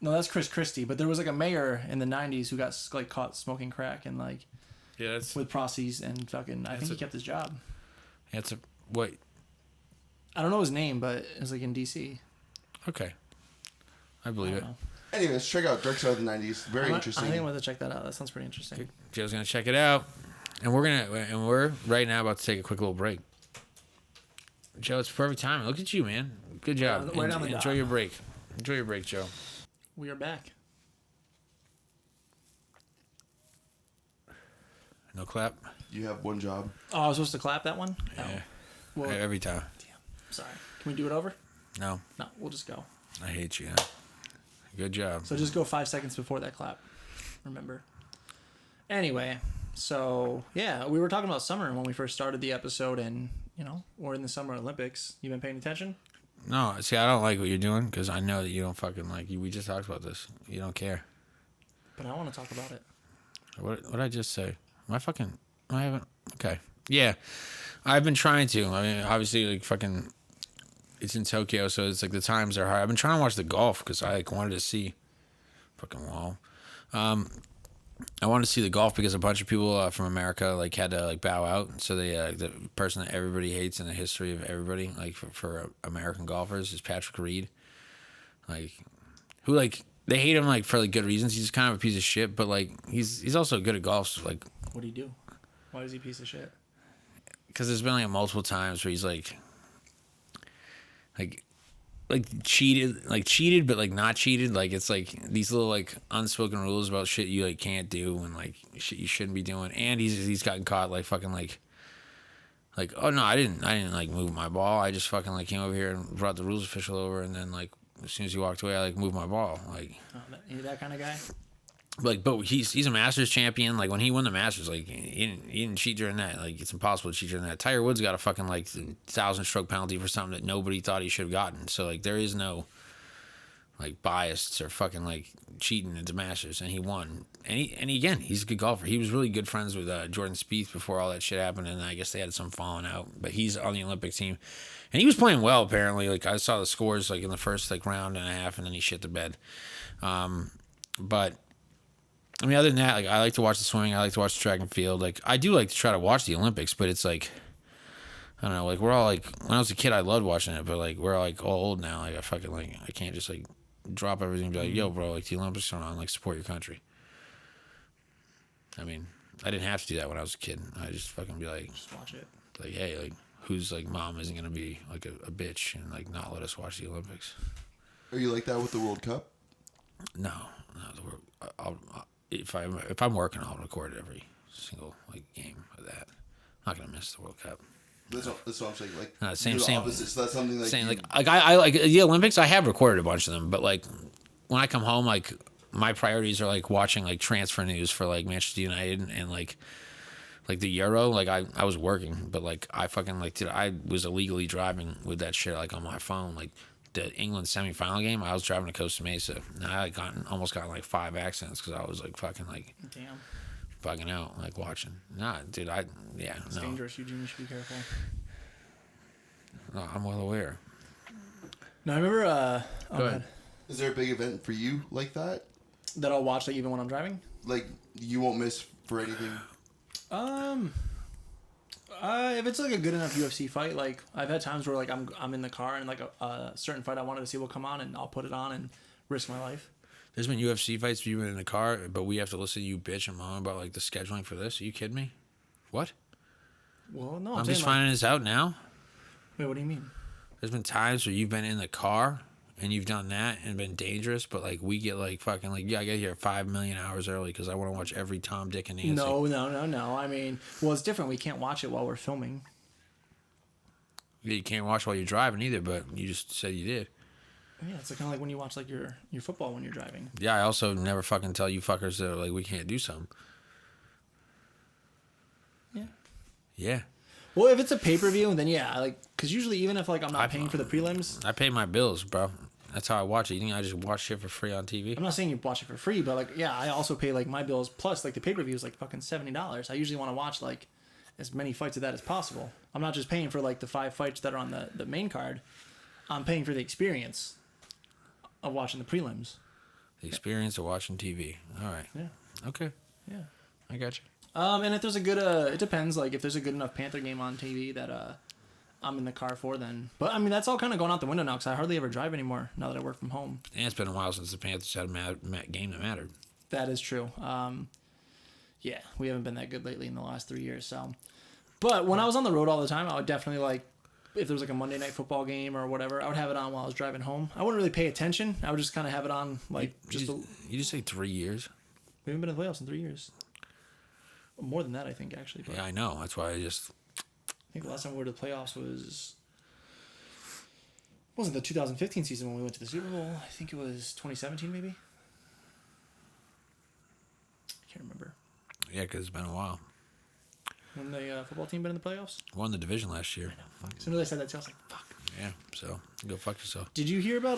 No, that's Chris Christie. But there was like a mayor in the 90s who got like caught smoking crack and like with prossies and fucking. I think he kept his job. That's a wait. I don't know his name, but it was like in DC. Okay, I believe it. Know. Anyways, check out Dark Side of the 90s. Very interesting. I think I'm going to check that out. That sounds pretty interesting. Joe's gonna check it out, and we're right now about to take a quick little break. Joe, it's perfect timing. Look at you, man. Good job. Enjoy your break. Enjoy your break, Joe. We are back. No clap. You have one job. Oh, I was supposed to clap that one? Yeah. Oh. Well, Every time. Damn. Sorry. Can we do it over? No. No, we'll just go. I hate you. Good job. So just go 5 seconds before that clap. Remember. Anyway, so yeah, we were talking about summer when we first started the episode, and we're in the Summer Olympics. You been paying attention? No, see, I don't like what you're doing because I know that you don't fucking like you. We just talked about this. You don't care. But I want to talk about it. What did I just say? I haven't. Okay. Yeah. I've been trying to. I mean, obviously, like, fucking, it's in Tokyo, so it's like the times are high. I've been trying to watch the golf because I like wanted to see fucking wall. I wanted to see the golf because a bunch of people from America like had to like bow out. So they the person that everybody hates in the history of everybody, like for American golfers, is Patrick Reed. Like, who like they hate him like for like good reasons. He's kind of a piece of shit, but like he's also good at golf. So, like, what do you do? Why is he a piece of shit? Because there's been like multiple times where he's like cheated, but like not cheated. Like it's like these little like unspoken rules about shit you like can't do and like shit you shouldn't be doing. And he's gotten caught like fucking like oh no, I didn't like move my ball. I just fucking like came over here and brought the rules official over, and then like as soon as he walked away, I like moved my ball. Like, that kind of guy. Like, but he's a Masters champion. Like when he won the Masters, like he didn't cheat during that. Like it's impossible to cheat during that. Tiger Woods got a fucking like 1,000-stroke penalty for something that nobody thought he should have gotten. So like there is no like bias or fucking like cheating at the Masters, and he won. And again, he's a good golfer. He was really good friends with Jordan Spieth before all that shit happened, and I guess they had some falling out. But he's on the Olympic team, and he was playing well apparently. Like I saw the scores like in the first like round and a half, and then he shit the bed. But I mean, other than that, like I like to watch the swimming. I like to watch the track and field. Like I do like to try to watch the Olympics, but it's like I don't know. Like we're all like when I was a kid, I loved watching it, but like we're like all old now. Like I fucking like I can't just like drop everything and be like, yo, bro, like the Olympics are on. Like support your country. I mean, I didn't have to do that when I was a kid. I just fucking be like, just watch it. Like, hey, like whose like mom isn't gonna be like a bitch and like not let us watch the Olympics? Are you like that with the World Cup? No, the World. If I'm working, I'll record every single like game of that. I'm not gonna miss the World Cup. That's what I'm saying. Like same. Opposites. That's something like same. I like the Olympics. I have recorded a bunch of them, but like when I come home, like my priorities are like watching like transfer news for like Manchester United and like the Euro. Like I was working, but like I fucking like I was illegally driving with that shit like on my phone. Like the England semifinal game, I was driving to Costa Mesa. And I almost got like 5 accidents because I was like fucking like damn bugging out, like watching. Nah, dude, It's no. dangerous, Eugene. You should be careful. No, I'm well aware. No, I remember. Go ahead. Is there a big event for you like that? That I'll watch like even when I'm driving. Like you won't miss for anything? If it's like a good enough UFC fight, like I've had times where like I'm in the car and like a certain fight I wanted to see will come on and I'll put it on and risk my life. There's been UFC fights where you've been in the car, but we have to listen to you bitch and moan about like the scheduling for this. Are you kidding me? What? Well, no, I'm saying, just like, finding this out now. Wait, what do you mean? There's been times where you've been in the car and you've done that and been dangerous, but like we get like fucking like, yeah, I get here 5 million hours early because I want to watch every Tom, Dick, and Nancy. No. I mean, well, it's different. We can't watch it while we're filming. Yeah, you can't watch while you're driving either, but you just said you did. Yeah, it's kind of like when you watch like your football when you're driving. Yeah, I also never fucking tell you fuckers that like we can't do something. Yeah. Yeah. Well, if it's a pay-per-view, then yeah, like, because usually even if like I'm not paying for the prelims, I pay my bills, bro. That's how I watch it. You think I just watch shit for free on TV? I'm not saying you watch it for free, but like, yeah, I also pay like my bills plus like the pay-per-view is like fucking $70. I usually want to watch like as many fights of that as possible. I'm not just paying for like the 5 fights that are on the main card. I'm paying for the experience of watching the prelims. The experience of watching TV. All right. Yeah. Okay. Yeah. I got you. And if there's a good, it depends. Like if there's a good enough Panther game on TV that I'm in the car for, then. But I mean, that's all kind of going out the window now because I hardly ever drive anymore now that I work from home. And it's been a while since the Panthers had a game that mattered. That is true. Yeah, we haven't been that good lately in the last 3 years. So, but when I was on the road all the time, I would definitely like if there was like a Monday night football game or whatever, I would have it on while I was driving home. I wouldn't really pay attention. I would just kind of have it on like You just say 3 years? We haven't been in the playoffs in 3 years. More than that, I think, actually. But Yeah, I know. That's why I just... I think the last time we were to the playoffs wasn't the 2015 season when we went to the Super Bowl. I think it was 2017, maybe. I can't remember. Yeah, because it's been a while. When the football team been in the playoffs? Won the division last year. As soon as I said that too, I was like, fuck. Yeah, so go fuck yourself. Did you hear about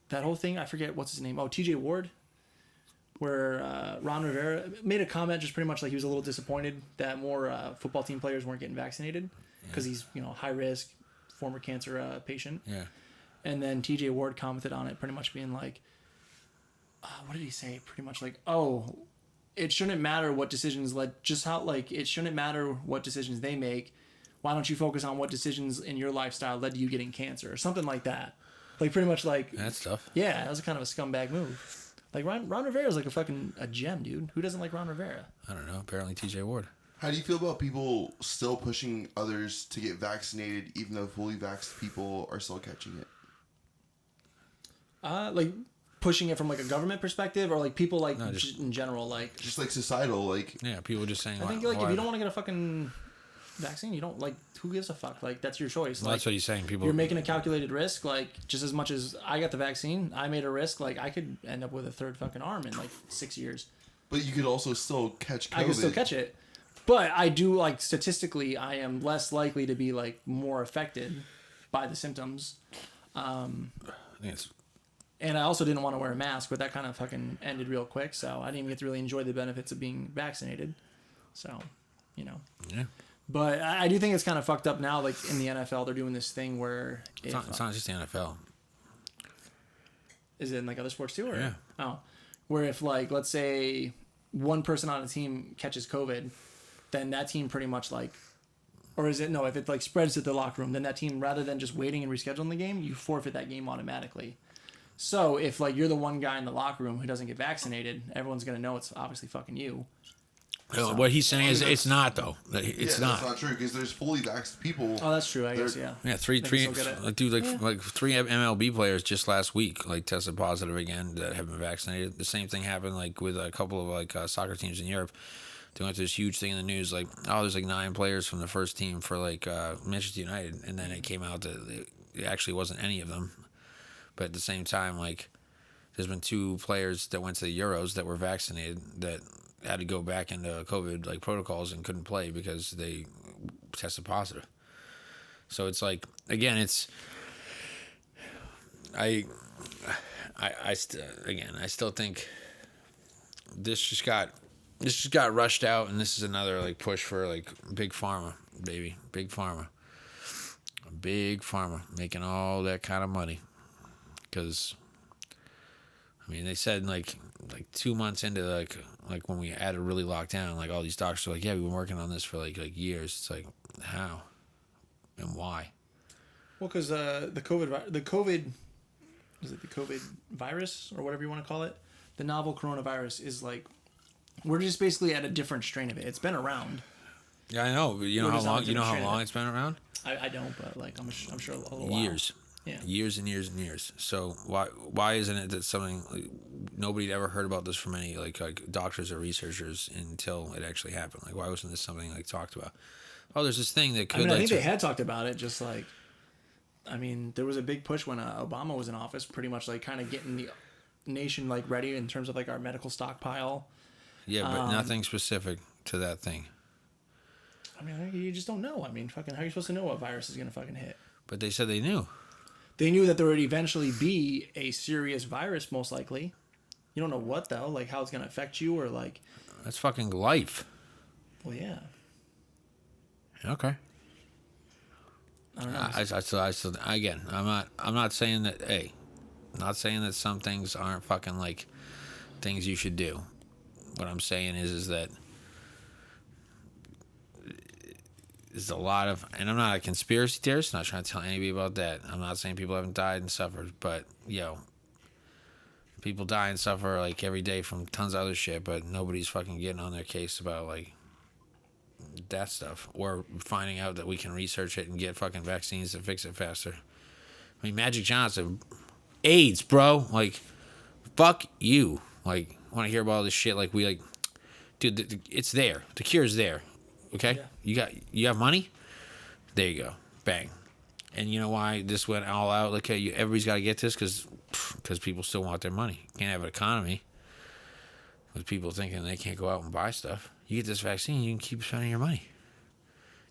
that whole thing? I forget what's his name. Oh, TJ Ward. Where Ron Rivera made a comment just pretty much like he was a little disappointed that more football team players weren't getting vaccinated because he's, high risk, former cancer patient. Yeah. And then TJ Ward commented on it pretty much being like, what did he say? Pretty much like, oh, it shouldn't matter what decisions it shouldn't matter what decisions they make. Why don't you focus on what decisions in your lifestyle led to you getting cancer or something like that? Like pretty much like, That's tough. yeah, that was a kind of a scumbag move. Like Ron Rivera is like a gem, dude. Who doesn't like Ron Rivera? I don't know. Apparently TJ Ward. How do you feel about people still pushing others to get vaccinated, even though fully vaxxed people are still catching it? Like pushing it from like a government perspective, or like people like No, just in general, like Just like societal, like yeah, people just saying. I think like if you don't want to get a fucking vaccine, you don't like. Who gives a fuck? Like that's your choice. Well, Like, that's what he's saying. People. you're making a calculated risk. Like just as much as I got the vaccine, I made a risk. Like I could end up with a third fucking arm in like 6 years. but you could also still catch COVID. I can still catch it. But I do, like, statistically, I am less likely to be, like, more affected by the symptoms. I think it's And I also didn't want to wear a mask, but that kind of fucking ended real quick. So I didn't even get to really enjoy the benefits of being vaccinated. So, yeah. But I do think it's kind of fucked up now. Like, in the NFL, they're doing this thing where... It's not just the NFL. Is it in, like, other sports, too? Or? Yeah. Oh. Where if, like, let's say one person on a team catches COVID... then that team pretty much like, or is it, no, if it like spreads to the locker room, then that team, rather than just waiting and rescheduling the game, you forfeit that game automatically. So if like you're the one guy in the locker room who doesn't get vaccinated, everyone's going to know it's obviously fucking you. So, what he's saying is it's not though. It's not. That's not true because there's fully vaxxed people. Oh, that's true. I guess, yeah. Yeah, three, They can still get it. like dude, like 3 MLB players just last week like tested positive again that have been vaccinated. The same thing happened like with a couple of like soccer teams in Europe. They went to this huge thing in the news, like, oh, there's like 9 players from the first team for like Manchester United, and then it came out that it actually wasn't any of them. But at the same time, like, there's been 2 players that went to the Euros that were vaccinated that had to go back into COVID like protocols and couldn't play because they tested positive. So it's like, again, it's I still think this just got this just got rushed out, and this is another like push for like big pharma, baby, big pharma making all that kind of money. Because I mean, they said like 2 months into like when we had to really lock down, like all these doctors were like, yeah, we've been working on this for like years. It's like, how and why? Well, because the COVID is it the COVID virus or whatever you want to call it? The novel coronavirus is like, we're just basically at a different strain of it. It's been around. Yeah, I know. You know how long? You know how long it's been around? I don't, but like I'm sure a little years. While. Yeah. Years and years and years. So why isn't it that something like, nobody ever heard about this from any like doctors or researchers until it actually happened? Like, why wasn't this something like talked about? Oh, there's this thing that could. I think they had talked about it. Just like, I mean, there was a big push when Obama was in office, pretty much like kind of getting the nation like ready in terms of like our medical stockpile. Yeah, but nothing specific to that thing. I mean, you just don't know. I mean, fucking, how are you supposed to know what virus is gonna fucking hit? But they said they knew. They knew that there would eventually be a serious virus, most likely. You don't know what though, like how it's gonna affect you or like. That's fucking life. Well, yeah. Okay. I don't know. I still, again, I'm not saying that. Hey, I'm not saying that some things aren't fucking like things you should do. What I'm saying is that there's a lot of, and I'm not a conspiracy theorist. I'm not trying to tell anybody about that. I'm not saying people haven't died and suffered, but people die and suffer like every day from tons of other shit, but nobody's fucking getting on their case about like that stuff or finding out that we can research it and get fucking vaccines to fix it faster. I mean, Magic Johnson, AIDS, bro. Like, fuck you. Like, want to hear about all this shit? Like, we like, dude, it's there. The cure's there. Okay, yeah. You have money. There you go, bang. And you know why this went all out? Like, everybody's got to get this because people still want their money. Can't have an economy with people thinking they can't go out and buy stuff. You get this vaccine, you can keep spending your money.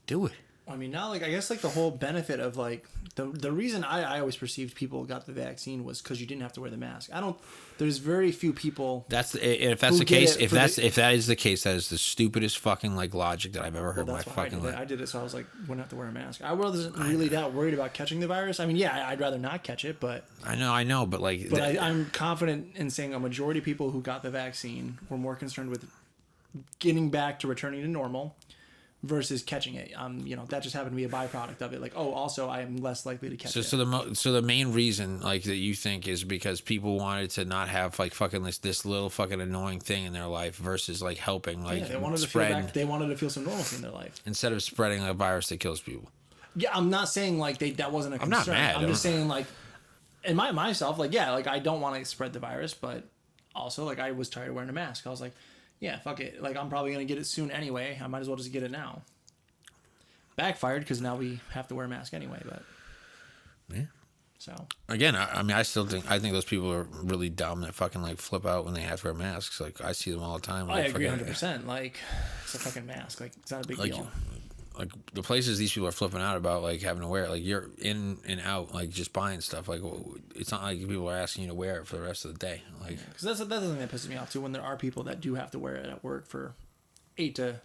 Do it. I mean, now, like, I guess, like, the whole benefit of, like, the reason I always perceived people got the vaccine was because you didn't have to wear the mask. There's very few people. If that's the case, if that is the case, that is the stupidest fucking, like, logic that I've ever heard in my fucking life. I did it, so I was like, wouldn't have to wear a mask. I wasn't really that worried about catching the virus. I mean, yeah, I'd rather not catch it, but. I know, but, like. But I'm confident in saying a majority of people who got the vaccine were more concerned with getting back to returning to normal versus catching it. That just happened to be a byproduct of it. Like, oh, also I am less likely to catch it. So the main reason like that you think is because people wanted to not have like fucking this little fucking annoying thing in their life versus like helping like they wanted spread. To feel back, they wanted to feel some normalcy in their life instead of spreading a virus that kills people. Yeah, I'm not saying like that wasn't a concern. I'm not mad. I'm just saying like, in myself, like, yeah, like I don't want to spread the virus, but also like I was tired of wearing a mask. I was like, yeah, fuck it. Like, I'm probably going to get it soon anyway. I might as well just get it now. Backfired because now we have to wear a mask anyway, but. Yeah. So. Again, I mean, I think those people are really dumb that fucking, like, flip out when they have to wear masks. Like, I see them all the time. I agree 100%. Like, it's a fucking mask. Like, it's not a big deal. Like, the places these people are flipping out about, like, having to wear it, like, you're in and out, like, just buying stuff. Like, it's not like people are asking you to wear it for the rest of the day. Like, because that's the thing that pisses me off, too, when there are people that do have to wear it at work for 8 to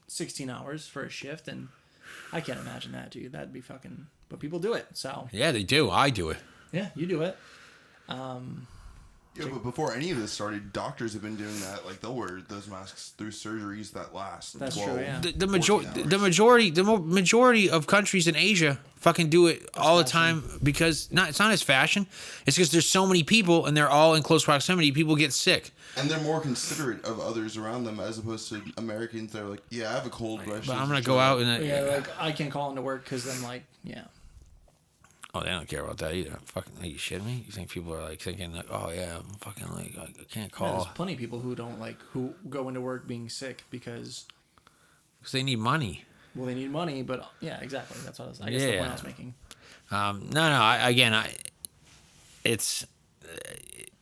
16 hours for a shift, and I can't imagine that, dude. That'd be fucking... But people do it, so... Yeah, they do. I do it. Yeah, you do it. Yeah, but before any of this started, doctors have been doing that. Like, they'll wear those masks through surgeries that last. That's 12, true. Yeah. The majority of countries in Asia fucking do it all the time because it's not as fashion. It's because there's so many people and they're all in close proximity. People get sick. And they're more considerate of others around them as opposed to Americans that are like, yeah, I have a cold. But I'm gonna go out and like I can't call into work because then like yeah. Oh, they don't care about that either. Fucking, are you shitting me? You think people are like thinking like, oh yeah, I'm fucking like I can't call. Yeah, there's plenty of people who don't like who go into work being sick because they need money. Well, they need money, but yeah, exactly. That's what I guess the point I was making.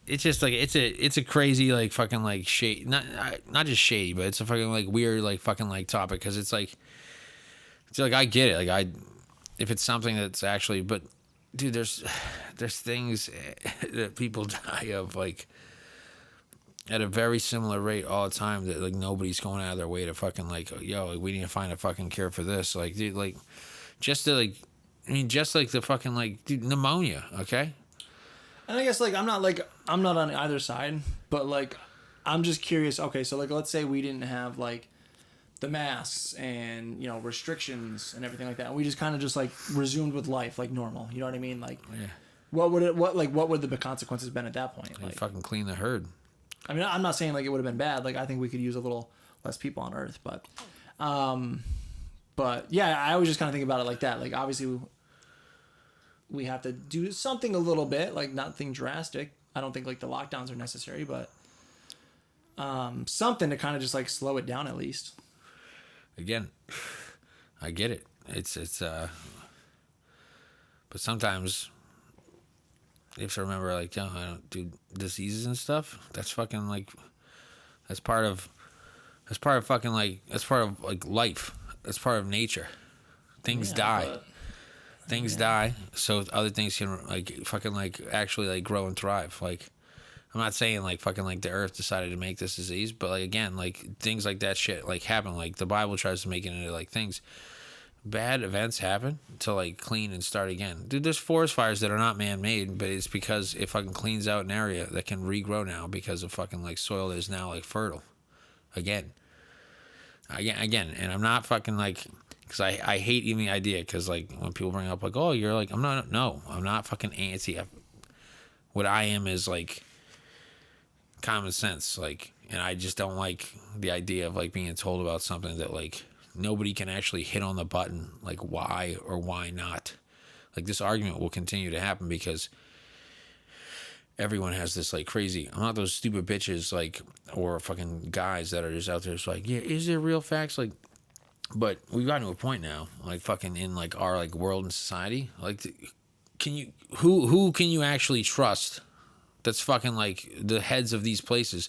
It's just like it's a crazy like fucking like shade not just shady, but it's a fucking like weird like fucking like topic because it's like I get it like if it's something that's actually but dude there's things that people die of like at a very similar rate all the time that like nobody's going out of their way to fucking like, yo, like, we need to find a fucking cure for this. Like, dude, like just to like, I mean, just like the fucking like, dude, pneumonia, okay? And I guess like I'm not on either side, but like I'm just curious. Okay, so like let's say we didn't have like the masks and restrictions and everything like that. And we just kind of just like resumed with life like normal. You know what I mean? Like, Yeah. what would the consequences been at that point? Like, Like, fucking clean the herd. I mean, I'm not saying like it would have been bad. Like, I think we could use a little less people on Earth, but yeah, I was just kind of thinking about it like that. Like, obviously, we have to do something a little bit, like nothing drastic. I don't think like the lockdowns are necessary, but something to kind of just like slow it down at least. Again, I get it. It's but sometimes you have to remember, like, yo, I don't do diseases and stuff. That's fucking like, that's part of fucking like, that's part of like life. That's part of nature. Things die. Things die, so other things can like fucking like actually like grow and thrive. Like, I'm not saying like fucking like the earth decided to make this disease, but like again, like things like that shit like happen. Like the Bible tries to make it into like things. Bad events happen to like clean and start again. Dude, there's forest fires that are not man-made, but it's because it fucking cleans out an area that can regrow now because of fucking like soil that is now like fertile. Again. And I'm not fucking like, because I hate even the idea, because like when people bring up like, oh, you're like, I'm not fucking anti. What I am is like common sense, like, and I just don't like the idea of like being told about something that like nobody can actually hit on the button, like why or why not. Like this argument will continue to happen because everyone has this like crazy, I'm not those stupid bitches like, or fucking guys that are just out there. It's like, yeah, is there real facts? Like, but we've gotten to a point now, like fucking in like our like world and society, like who can you actually trust? That's fucking like the heads of these places.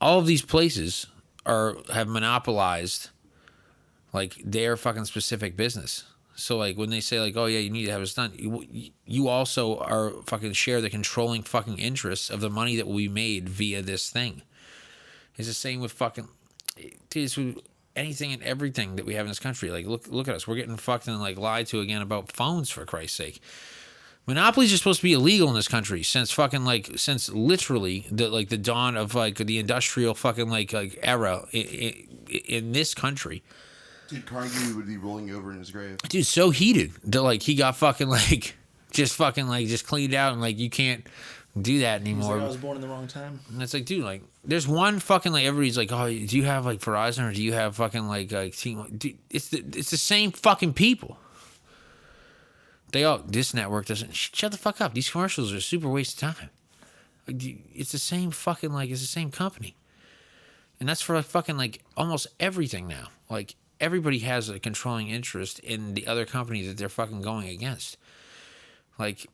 All of these places have monopolized like their fucking specific business. So like when they say like, oh yeah, you need to have this done, you also are fucking share the controlling fucking interests of the money that will be made via this thing. It's the same with fucking, dude, it's with anything and everything that we have in this country. Like look at us, we're getting fucking like lied to again about phones, for Christ's sake. Monopolies are supposed to be illegal in this country since literally the dawn of like the industrial fucking like era in this country. Dude, Carnegie would be rolling over in his grave. Dude, so heated that like he got fucking like just cleaned out and like you can't do that anymore. Like, I was born in the wrong time. And it's like, dude, like there's one fucking like everybody's like, oh, do you have like Verizon or do you have fucking like T-Mobile? Dude, it's the same fucking people. This network doesn't. Shut the fuck up. These commercials are a super waste of time. It's the same fucking like it's the same company, and that's for like fucking like almost everything now. Like everybody has a controlling interest in the other company that they're fucking going against. Like,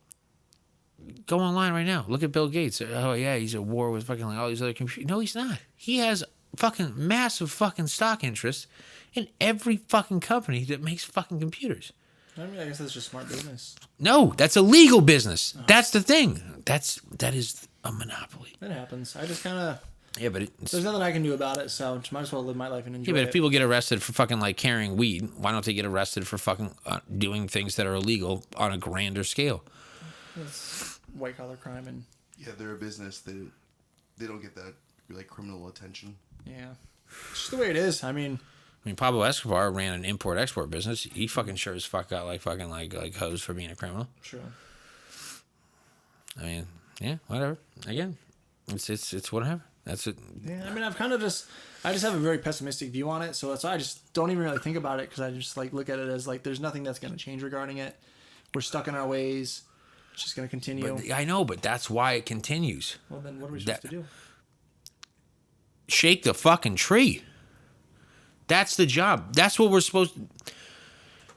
go online right now. Look at Bill Gates. Oh yeah, he's at war with fucking like all these other computers. No, he's not. He has fucking massive fucking stock interest in every fucking company that makes fucking computers. I mean, I guess that's just smart business. No, that's illegal business. Oh. That's the thing. That is a monopoly. It happens. I just kind of... Yeah, but there's nothing I can do about it, so might as well live my life and enjoy it. Yeah, but if people get arrested for fucking like carrying weed, why don't they get arrested for fucking doing things that are illegal on a grander scale? It's white-collar crime and... Yeah, they're a business. They don't get that like criminal attention. Yeah. It's just the way it is. I mean, Pablo Escobar ran an import-export business. He fucking sure as fuck got like fucking like hosed for being a criminal. Sure. I mean, yeah, whatever. Again, it's whatever. That's it. Yeah, I mean, I just have a very pessimistic view on it, so that's why I just don't even really think about it, because I just like look at it as like there's nothing that's going to change regarding it. We're stuck in our ways. It's just going to continue. But, I know, but that's why it continues. Well, then what are we supposed to do? Shake the fucking tree. That's the job. That's what we're supposed to...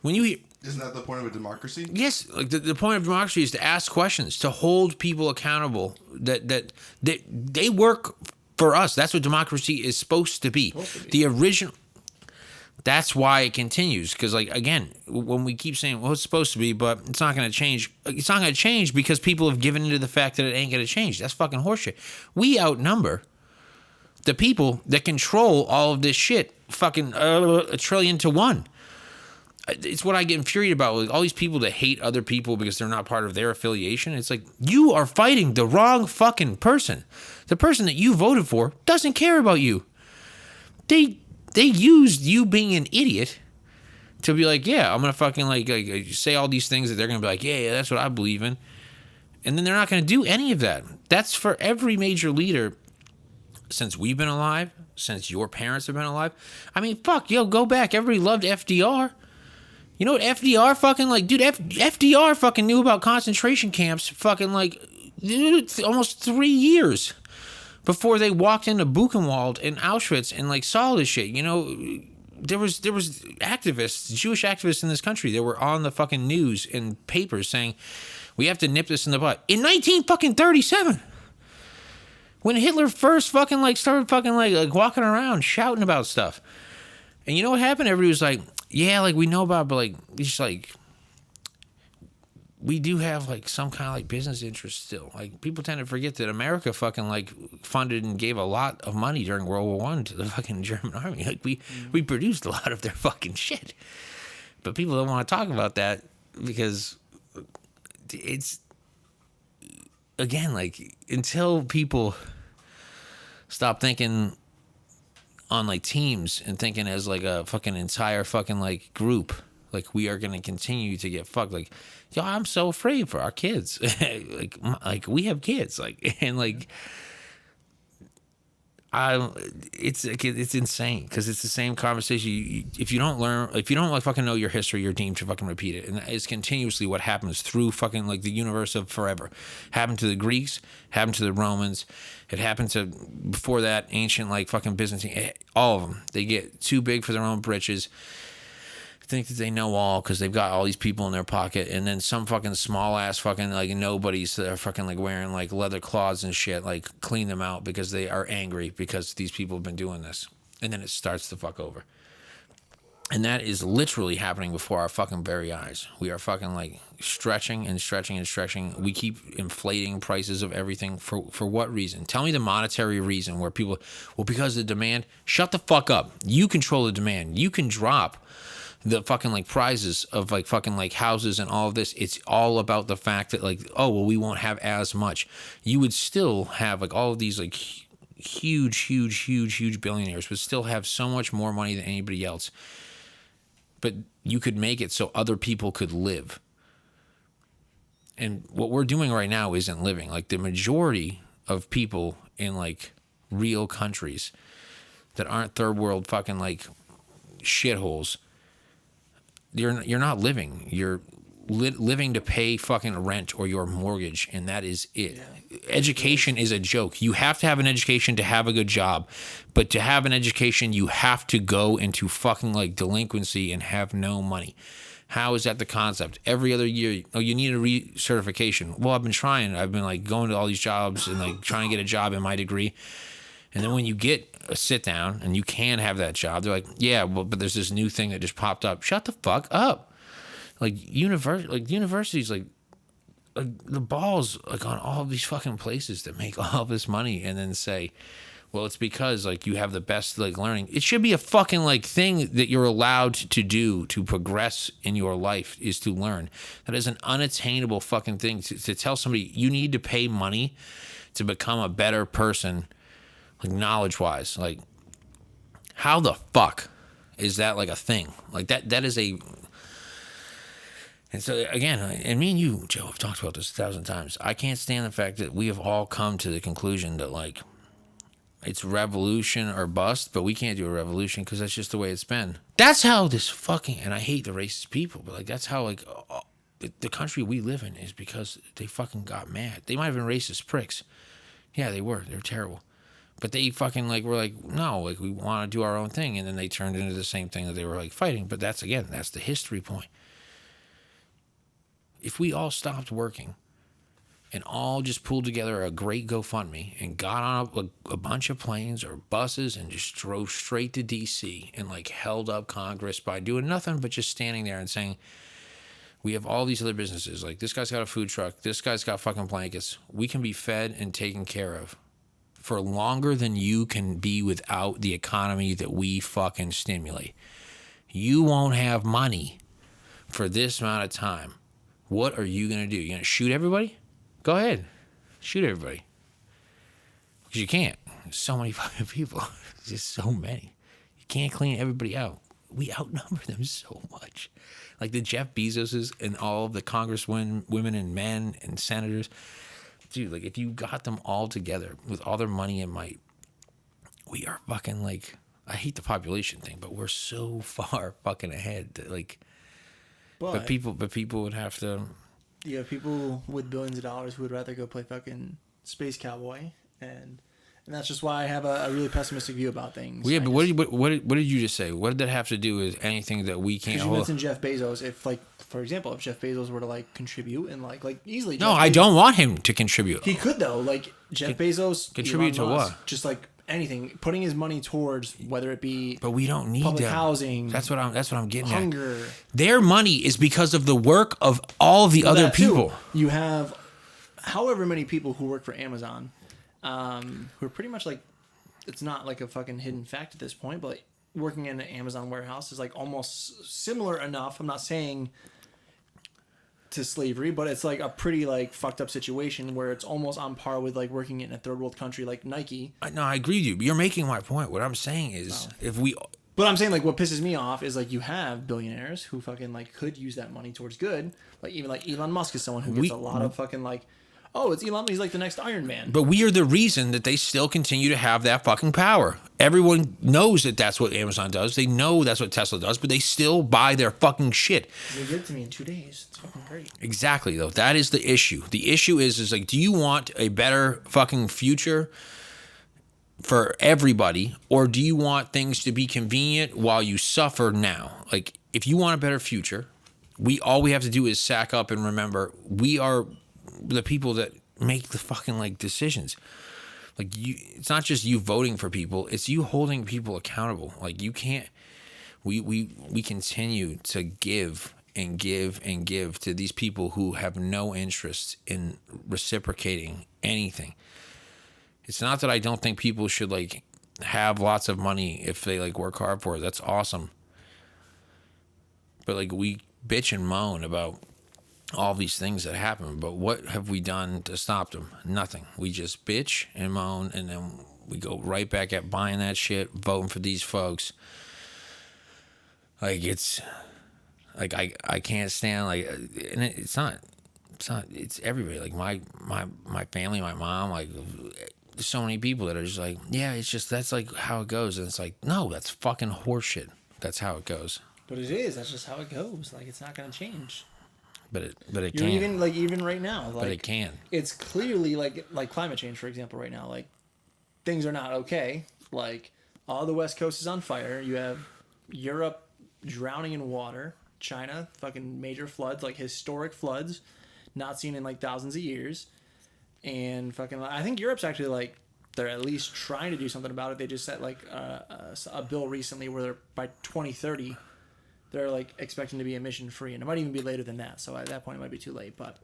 When you... Isn't that the point of a democracy? Yes. Like the point of democracy is to ask questions, to hold people accountable, that they work for us. That's what democracy is supposed to be. The original... That's why it continues. Because, like, again, when we keep saying, well, it's supposed to be, but it's not going to change. It's not going to change because people have given into the fact that it ain't going to change. That's fucking horseshit. We outnumber the people that control all of this shit fucking 1,000,000,000,000 to 1. It's what I get infuriated about. Like, all these people that hate other people because they're not part of their affiliation. It's like, you are fighting the wrong fucking person. The person that you voted for doesn't care about you. They used you being an idiot to be like, yeah, I'm going to fucking like say all these things that they're going to be like, yeah, that's what I believe in. And then they're not going to do any of that. That's for every major leader since we've been alive, since your parents have been alive. I mean, fuck, yo, go back. Everybody loved FDR. You know what FDR fucking like, dude, FDR fucking knew about concentration camps fucking like almost 3 years before they walked into Buchenwald and Auschwitz and like saw this shit. You know, there was activists, Jewish activists in this country that were on the fucking news and papers saying we have to nip this in the butt in 1937. When Hitler first fucking like started fucking like walking around shouting about stuff. And you know what happened? Everybody was like, yeah, like we know about, but like it's like we do have like some kind of like business interest still. Like people tend to forget that America fucking like funded and gave a lot of money during World War I to the fucking German army. Like we produced a lot of their fucking shit. But people don't want to talk about that because it's, again, like until people stop thinking on like teams and thinking as like a fucking entire fucking like group, like we are going to continue to get fucked. Like, yo, I'm so afraid for our kids. like we have kids, like, and like it's insane because it's the same conversation. If you don't like fucking know your history, you're deemed to fucking repeat it, and it's continuously what happens through fucking like the universe of forever. Happened to the Greeks, happened to the Romans, it happened to before that ancient like fucking Byzantine. All of them, they get too big for their own britches. Think that they know all because they've got all these people in their pocket, and then some fucking small ass fucking like nobodies that are fucking like wearing like leather claws and shit like clean them out because they are angry because these people have been doing this, and then it starts to fuck over. And that is literally happening before our fucking very eyes. We are fucking like stretching and stretching and stretching. We keep inflating prices of everything for what reason? Tell me the monetary reason where people, well, because of the demand. Shut the fuck up. You control the demand. You can drop the fucking like prices of like fucking like houses and all of this. It's all about the fact that like, oh, well, we won't have as much. You would still have like all of these like huge billionaires would still have so much more money than anybody else. But you could make it so other people could live. And what we're doing right now isn't living. Like the majority of people in like real countries that aren't third world fucking like shitholes, you're not living. You're living to pay fucking rent or your mortgage, and that is it. Yeah. Education is a joke. You have to have an education to have a good job, but to have an education, you have to go into fucking like delinquency and have no money. How is that the concept? Every other year, oh, you need a recertification. Well, I've been trying. I've been like going to all these jobs and like trying to get a job in my degree. And then when you get a sit down and you can have that job, they're like, yeah, well, but there's this new thing that just popped up. Shut the fuck up. Like universities, like the balls like on all of these fucking places that make all this money and then say, well, it's because like you have the best like learning. It should be a fucking like thing that you're allowed to do to progress in your life is to learn. That is an unattainable fucking thing to tell somebody you need to pay money to become a better person. Like knowledge wise, like how the fuck is that like a thing? Like that is a, and so again, and me and you, Joe, have talked about this 1,000 times. I can't stand the fact that we have all come to the conclusion that like it's revolution or bust, but we can't do a revolution because that's just the way it's been. That's how this fucking, and I hate the racist people, but like that's how like the country we live in is because they fucking got mad. They might have been racist pricks. Yeah, they were. They're terrible. But they fucking like were like, no, like we want to do our own thing, and then they turned into the same thing that they were like fighting. But that's the history point. If we all stopped working and all just pulled together a great GoFundMe and got on a bunch of planes or buses and just drove straight to DC and like held up Congress by doing nothing but just standing there and saying, we have all these other businesses. Like, this guy's got a food truck. This guy's got fucking blankets. We can be fed and taken care of for longer than you can be without the economy that we fucking stimulate. You won't have money for this amount of time. What are you going to do? You going to shoot everybody? Go ahead. Shoot everybody. Because you can't. There's so many fucking people. There's just so many. You can't clean everybody out. We outnumber them so much. Like the Jeff Bezoses and all of the congresswomen and men and senators. Dude, like if you got them all together with all their money and might, we are fucking like, I hate the population thing, but we're so far fucking ahead that like, but people would have to. You have people with billions of dollars who would rather go play fucking space cowboy, and that's just why I have a really pessimistic view about things. Well, yeah, but what did you just say? What did that have to do with anything that we can't hold? You mentioned Jeff Bezos. If like, for example, if Jeff Bezos were to like contribute and like easily. No, I don't want him to contribute. He could though. Like Jeff Bezos contribute to Musk, what? Just like anything, putting his money towards whether it be. But we don't need public them. housing. That's what I'm getting hunger. At. Their money is because of the work of all of the other people. Too. You have however many people who work for Amazon, who are pretty much like. It's not like a fucking hidden fact at this point, but like working in an Amazon warehouse is like almost similar enough. I'm not saying to slavery, but it's like a pretty like fucked up situation where it's almost on par with like working in a third world country like Nike. No, I agree with you. You're making my point. What I'm saying is But I'm saying like what pisses me off is like you have billionaires who fucking like could use that money towards good. Like even like Elon Musk is someone who gets a lot of fucking like, oh, it's Elon. He's like the next Iron Man. But we are the reason that they still continue to have that fucking power. Everyone knows that that's what Amazon does. They know that's what Tesla does, but they still buy their fucking shit. They give it to me in 2 days. It's fucking great. Exactly, though. That is the issue. The issue is like, do you want a better fucking future for everybody, or do you want things to be convenient while you suffer now? Like, if you want a better future, all we have to do is sack up and remember we are the people that make the fucking like decisions. Like it's not just you voting for people, it's you holding people accountable. Like you can't we continue to give and give and give to these people who have no interest in reciprocating anything. It's not that I don't think people should like have lots of money if they like work hard for it. That's awesome. But like we bitch and moan about all these things that happen, but what have we done to stop them? Nothing. We just bitch and moan, and then we go right back at buying that shit, voting for these folks. Like it's like I can't stand like, and it's everybody. Like my family, my mom, like there's so many people that are just like, yeah, it's just that's like how it goes, and it's like, no, that's fucking horseshit. That's how it goes. But it is. That's just how it goes. Like it's not gonna change. But it can. Even right now. Like, but it can. It's clearly like climate change, for example, right now. Like things are not okay. Like all the West Coast is on fire. You have Europe drowning in water. China, fucking major floods, like historic floods, not seen in like thousands of years. And fucking, I think Europe's actually like they're at least trying to do something about it. They just set like a bill recently where they're by 2030. They're like expecting to be emission free, and it might even be later than that. So at that point, it might be too late. But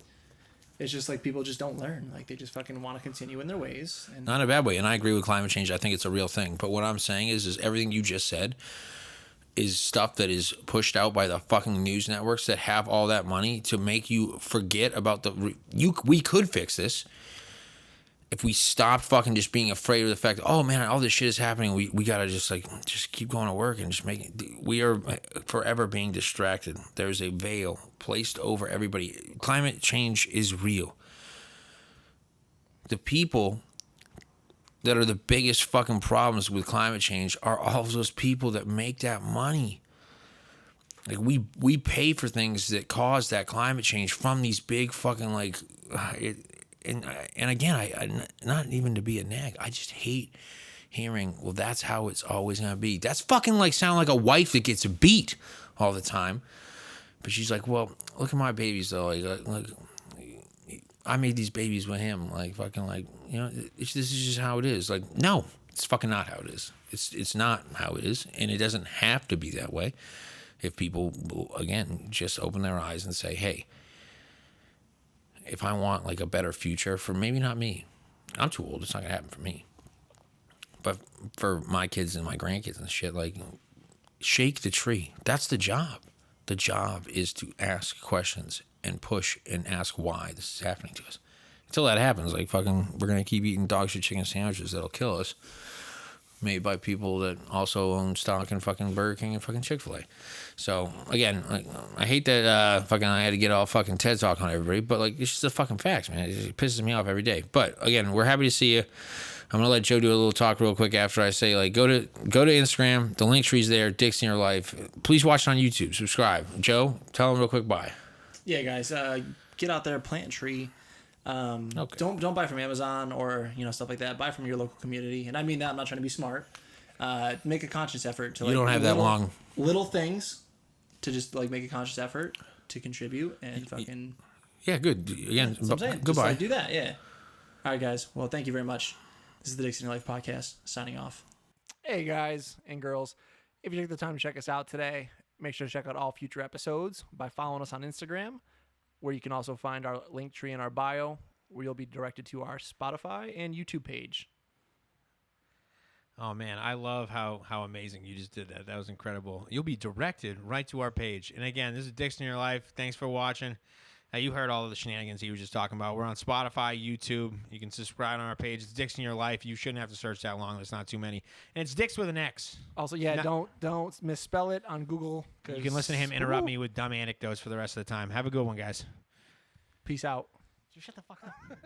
it's just like people just don't learn. Like they just fucking want to continue in their ways. And not in a bad way. And I agree with climate change. I think it's a real thing. But what I'm saying is everything you just said is stuff that is pushed out by the fucking news networks that have all that money to make you forget about we could fix this. If we stopped fucking just being afraid of the fact that, oh man, all this shit is happening, we gotta just keep going to work and just make it. We are forever being distracted. There's a veil placed over everybody. Climate change is real. The people that are the biggest fucking problems with climate change are all of those people that make that money. Like we pay for things that cause that climate change from these big fucking like And again, I not even to be a nag, I just hate hearing, well, that's how it's always going to be. That's fucking like sound like a wife that gets beat all the time. But she's like, well, look at my babies, though. Like I made these babies with him. Like, fucking, like, you know, this is just how it is. Like, no, it's fucking not how it is. It's not how it is, and it doesn't have to be that way. If people will, again, just open their eyes and say, hey, if I want like a better future for maybe not me, I'm too old. It's not gonna happen for me. But for my kids and my grandkids and shit, like, shake the tree. That's the job. The job is to ask questions and push and ask why this is happening to us. Until that happens, like, fucking, we're gonna keep eating dog shit chicken sandwiches that'll kill us, made by people that also own stock in fucking Burger King and fucking Chick-fil-A. So again, like, I hate that fucking I had to get all fucking TED Talk on everybody, but like, it's just the fucking facts, man. It pisses me off every day. But again, we're happy to see you. I'm gonna let Joe do a little talk real quick after I say, like, go to Instagram. The link tree's there. Dicks in Your Life. Please watch it on YouTube. Subscribe. Joe, tell them real quick. Bye. Yeah, guys, get out there, plant a tree. Okay. Don't buy from Amazon or, you know, stuff like that. Buy from your local community, and I mean that. I'm not trying to be smart. Make a conscious effort to, like, you don't have that long little things to just like make a conscious effort to contribute and fucking good. Again, that's what I'm saying. Goodbye. Just, like, do that. Yeah. All right, guys. Well, thank you very much. This is the Dicks in Your Life podcast. Signing off. Hey, guys and girls. If you took the time to check us out today, make sure to check out all future episodes by following us on Instagram, where you can also find our link tree in our bio, where you'll be directed to our Spotify and YouTube page. Oh, man, I love how amazing you just did that. That was incredible. You'll be directed right to our page. And again, this is Dicks in Your Life. Thanks for watching. You heard all of the shenanigans he was just talking about. We're on Spotify, YouTube. You can subscribe on our page. It's Dicks in Your Life. You shouldn't have to search that long. There's not too many. And it's Dicks with an X. Also, don't misspell it on Google. You can listen to him interrupt me with dumb anecdotes for the rest of the time. Have a good one, guys. Peace out. Shut the fuck up.